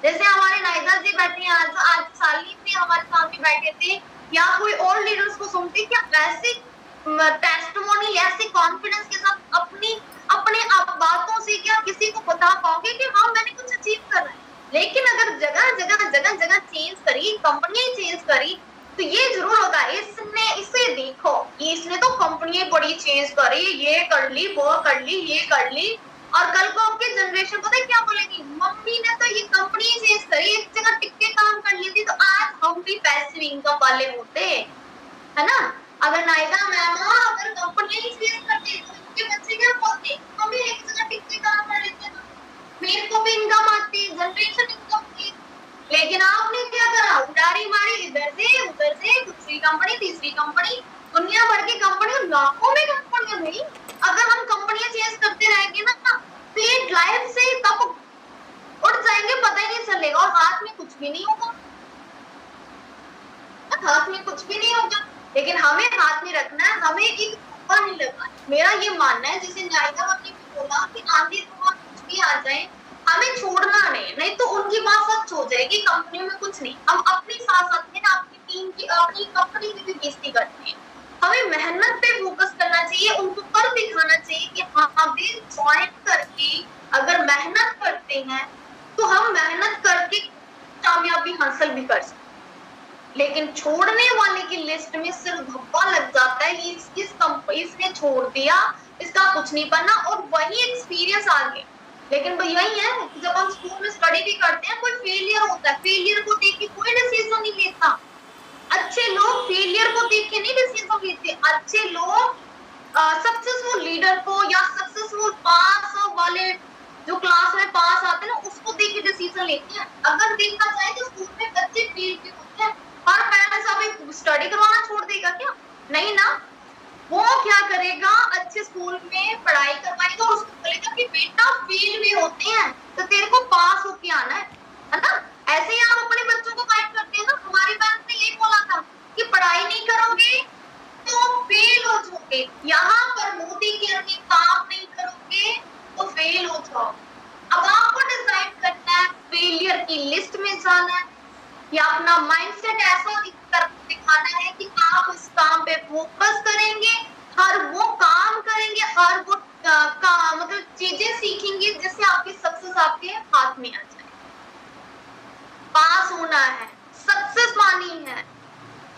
जैसे हमारे नायदा जी बैठे हैं, आज साली भी हमारे सामने बैठे थे, या कोई और लीडर्स को सुनते, क्या ऐसे टेस्टिमोनी ऐसे कॉन्फिडेंस के साथ अपनी अपने बातों से क्या किसी को बता पाओगे कि हाँ मैंने कुछ अचीव करा है? लेकिन अगर जगह चेंज करी, कंपनी चेंज करी, तो ये जरूर होगा इसने, इसे देखो इसने तो कंपनी बड़ी चेंज करी, ये कर ली, वो कर ली, ये कर ली, और कल को आपकी जनरेशन पता है क्या बोलेगी, मम्मी ने तो ये कंपनी चेंज करी, एक जगह टिक के काम कर ली थी, तो आज हम भी पैसिव इनकम वाले होते, है ना? अगर नायदा मैम अगर कंपनी चेंज करती तो इनके बच्चे क्या बोलते, मम्मी एक जगह टिक के काम कर लेते ना, मेरे को भी इनकम आती, जनरेशन इनकम थी। लेकिन आपने क्या करा, उड़ारी मारी, इधर से उधर से, दूसरी कंपनी, तीसरी कंपनी, दुनिया भर की कंपनी, लाखों में कंपनियां नहीं। अगर हम कंपनियां चेंज करते रहेंगे ना, पेड लाइफ से कब उठ जाएंगे पता ही नहीं चलेगा, और हाथ में कुछ भी नहीं होगा, हाथ में कुछ भी नहीं होगा। लेकिन हमें हाथ में रखना है, हमें एक धोखा नहीं लगना। मेरा ये मानना है, जैसे नायदा ने भी बोला कि आंधी तूफान कुछ भी आ जाए हमें छोड़ना नहीं तो उनकी बात सच हो जाएगी, कंपनी में कुछ नहीं, हम अपने साथ साथ में ना अपनी टीम की, अपनी कंपनी की भी बेइज्जती करते हैं। हमें मेहनत पे फोकस करना चाहिए, उनको कर दिखाना चाहिए कि हाँ भी ज्वाइन करके अगर मेहनत करते हैं तो हम मेहनत करके कामयाबी हासिल भी कर सकते। लेकिन छोड़ने वाले की लिस्ट में सिर्फ धब्बा लग जाता है, इसने छोड़ दिया, इसका कुछ नहीं बनना, और वही एक्सपीरियंस आगे। लेकिन वो यही है, जब हम स्कूल में स्टडी भी करते हैं, कोई फेलियर होता है, फेलियर को देख के कोई डिसीजन नहीं लेता। अच्छे लोग फेलियर को देख के नहीं डिसीजन लेते, अच्छे लोग सक्सेसफुल लीडर को या सक्सेसफुल पास वाले जो क्लास में पास आते हैं ना, उसको देख के डिसीजन लेते हैं। अगर देखा जाए तो स्कूल में बच्चे फेल भी होते हैं, हर पेरेंट्स अभी स्टडी करवाना छोड़ देगा क्या? नहीं ना, वो क्या करेगा, अच्छे स्कूल में पढ़ाई करवाएगा और उसको बोलेगा कि बेटा फेल भी होते हैं तो तेरे को पास होके आना है ना? ऐसे ही आप अपने बच्चों को गाइड करते हैं ना। हमारी मैम ने ये बोला था कि पढ़ाई नहीं करोगे तो फेल हो जाओगे, यहाँ पर मोदी केयर में काम नहीं करोगे तो फेल हो जाओ। अब आपको डिसाइड करना है, फेलियर की लिस्ट में जाना है या अपना माइंडसेट ऐसा दिखाना है कि आप उस काम पे फोकस करेंगे, हर वो काम करेंगे, हर वो मतलब चीजें सीखेंगे जिससे आपकी सक्सेस आपके हाथ में आ जाए। पास होना है, सक्सेस पानी है,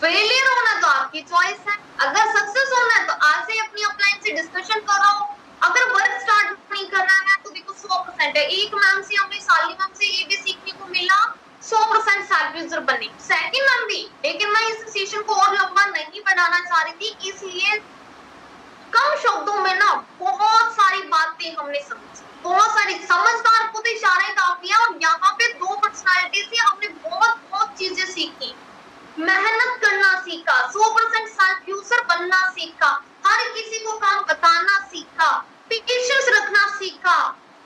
फेलियर होना तो आपकी चॉइस है। अगर सक्सेस होना है तो आज से अपनी अपलाइन से डिस्कशन करो। अगर वर्क स्टार्ट नहीं करना है तो देखो 100% है। एक मैम से हमें, साली मैम से ये भी सीखने को मिला 100% सेल्फ यूजर बने, सेकंड मैम भी। लेकिन मैं इस सेशन को और लंबा नहीं बनाना चाह रही थी, इसलिए कम शब्दों में ना बहुत सारी बातें हमने समझी, बहुत सारी, समझदार को तो इशारा काफी है, और यहाँ पे 2 पर्सनालिटी से हमने बहुत चीजें सीखी। मेहनत करना सीखा, 100% सेल्फ यूजर बनना सीखा, हर किसी को काम बताना सीखा, पेशेंस रखना सीखा।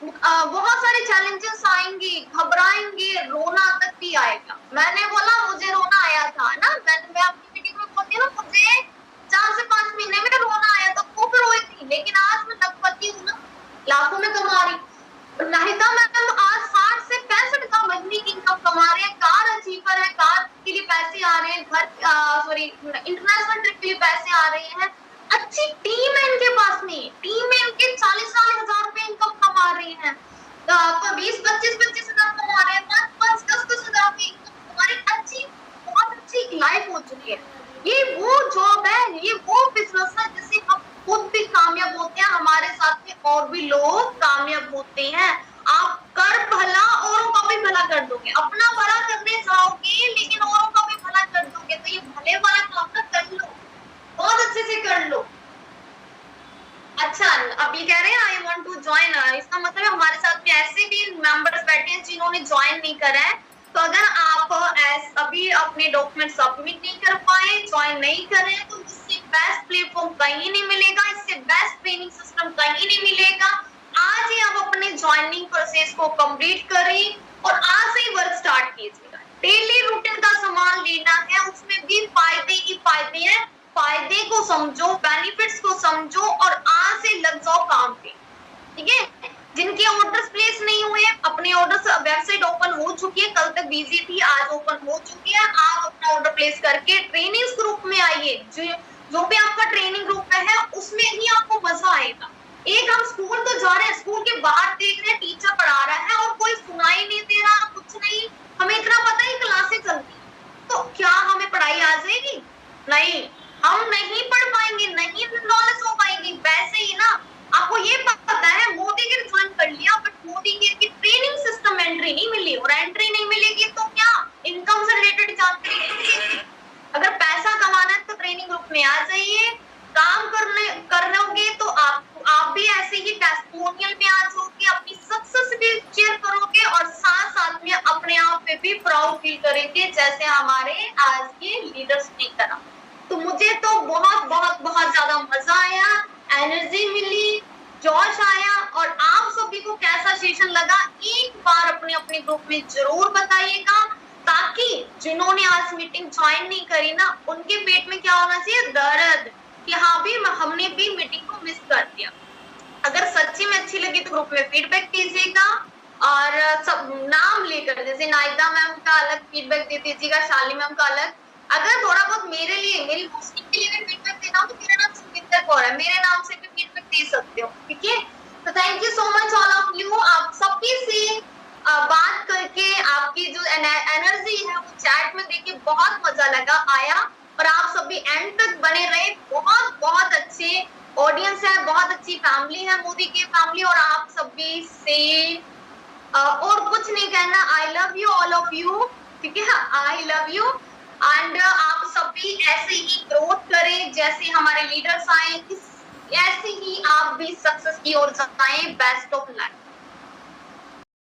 बहुत सारे चैलेंजेस आएंगे, घबराएंगे, रोना तक भी आएगा। मैंने बोला मुझे रोना आया था ना, मैं अपनी मीटिंग में बोलती हूँ ना, मुझे 4 से 5 महीने में रोना आया था, खूब रोई थी, लेकिन आज मैं लखपति हूँ ना, लाखों में कमा रही। नाहिदा मैम आज 60 से 65 का महीने की इनकम कमा रहे हैं, कार अचीवर है, कार के लिए पैसे आ रहे हैं, घर इंटरनेशनल ट्रिप के लिए पैसे आ रहे हैं, अच्छी टीम है इनके पास में, टीम में इनके 40-40 हजार रुपए इनकम कमा रहे हैं, 20-25 हजार कमा रहे हैं, 5-10 हजार रुपए इनकम कमा रहे हैं। अच्छी, बहुत अच्छी लाइफ हो चुकी है। ये वो जॉब है, ये वो बिजनेस है जिससे हम खुद भी कामयाब होते हैं, हमारे साथ में और भी लोग कामयाब होते हैं। आप कर भला औरों का भी भला कर दोगे, अपना भला करने जाओगे लेकिन औरों का भी भला कर दोगे, तो ये भले वाला काम ना कर लो, बहुत अच्छे से कर लो। अच्छा अच्छा, अब ये कह रहे हैं आई वांट टू ज्वाइन, इसका मतलब है हमारे साथ में ऐसे भी मेंबर्स बैठे हैं जिन्होंने ज्वाइन नहीं करा है। तो अगर आप अभी अपने डॉक्यूमेंट सबमिट नहीं कर पाए, ज्वाइन नहीं करे, तो इससे बेस्ट प्लेटफॉर्म कहीं नहीं मिलेगा, इससे बेस्ट ट्रेनिंग सिस्टम कहीं नहीं मिलेगा। आज ही आप अपने ज्वाइनिंग प्रोसेस को कंप्लीट करें और आज से ही वर्क स्टार्ट कीजिएगा। डेली रूटीन का सामान लेना है, उसमें भी फायदे ही फायदे हैं। फायदे को समझो, बेनिफिट्स को समझो और आज से लग जाओ काम पे, ठीक है। जिनके ऑर्डर्स प्लेस नहीं हुए, अपने ऑर्डर्स, वेबसाइट ओपन हो चुकी है, कल तक बिजी थी, आज ओपन हो चुकी है। आप अपना ऑर्डर प्लेस करके ट्रेनिंग ग्रुप में आइए। जो भी आपका ट्रेनिंग ग्रुप है उसमें ही आपको मजा आएगा। एक हम स्कूल तो जा रहे हैं, स्कूल के बाहर देख रहे हैं टीचर पढ़ा रहा है और कोई सुनाई नहीं दे रहा, कुछ नहीं, हमें इतना पता है क्लासेस चलती, तो क्या हमें पढ़ाई आ जाएगी? नहीं, हम नहीं पढ़ पाएंगे, नहीं नॉलेज हो पाएगी। वैसे ही ना, आपको ये पता है मोदी के ज्वाइन कर लिया, बट मोदी की ट्रेनिंग सिस्टम एंट्री नहीं मिली, और एंट्री नहीं मिलेगी तो क्या इनकम से रिलेटेड जानकारी नहीं मिलेगी। अगर पैसा कमाना है तो ट्रेनिंग ग्रुप में आ जाइए। काम करने तो आप भी ऐसे ही टेस्टिमोनियल में आ जाओगे, अपनी सक्सेस भी शेयर करोगे और साथ साथ में अपने आप पे भी प्राउड फील करेंगे, जैसे हमारे आज के लीडर्स ने करा। तो मुझे तो बहुत बहुत बहुत ज्यादा मजा आया, एनर्जी मिली, जोश आया। और आप सभी को कैसा सेशन लगा एक बार अपने अपने ग्रुप में जरूर बताइएगा, ताकि जिन्होंने आज मीटिंग ज्वाइन नहीं करी ना, उनके पेट में क्या होना चाहिए, दर्द, कि हाँ भी हमने भी मीटिंग को मिस कर दिया। अगर सच्ची में अच्छी लगी तो ग्रुप में फीडबैक दीजिएगा, और सब नाम लेकर, जैसे नाइदा मैम का अलग फीडबैक दे दीजिएगा, शालिनी मैम का अलग। अगर थोड़ा बहुत मेरे लिए, मेरी होस्टिंग के लिए भी फीडबैक देना हो तो मेरा नाम सुमित्रा कौर है, मेरे नाम से भी फीडबैक दे सकते हो, ठीक है। तो thank you so much all of you. आप सभी से बात करके आपकी जो एनर्जी है वो चैट में देख के बहुत मजा लगा आया, और आप सभी एंड तक बने रहे। बहुत बहुत अच्छे ऑडियंस है, बहुत अच्छी फैमिली है मोदी की फैमिली, और आप सभी से और कुछ नहीं कहना। I love you all of you, ठीक है, आई लव यू। एंड आप सभी ऐसे ही ग्रोथ करें जैसे हमारे लीडर्स आए, ऐसे ही आप भी सक्सेस की ओर जाएं। Best of luck.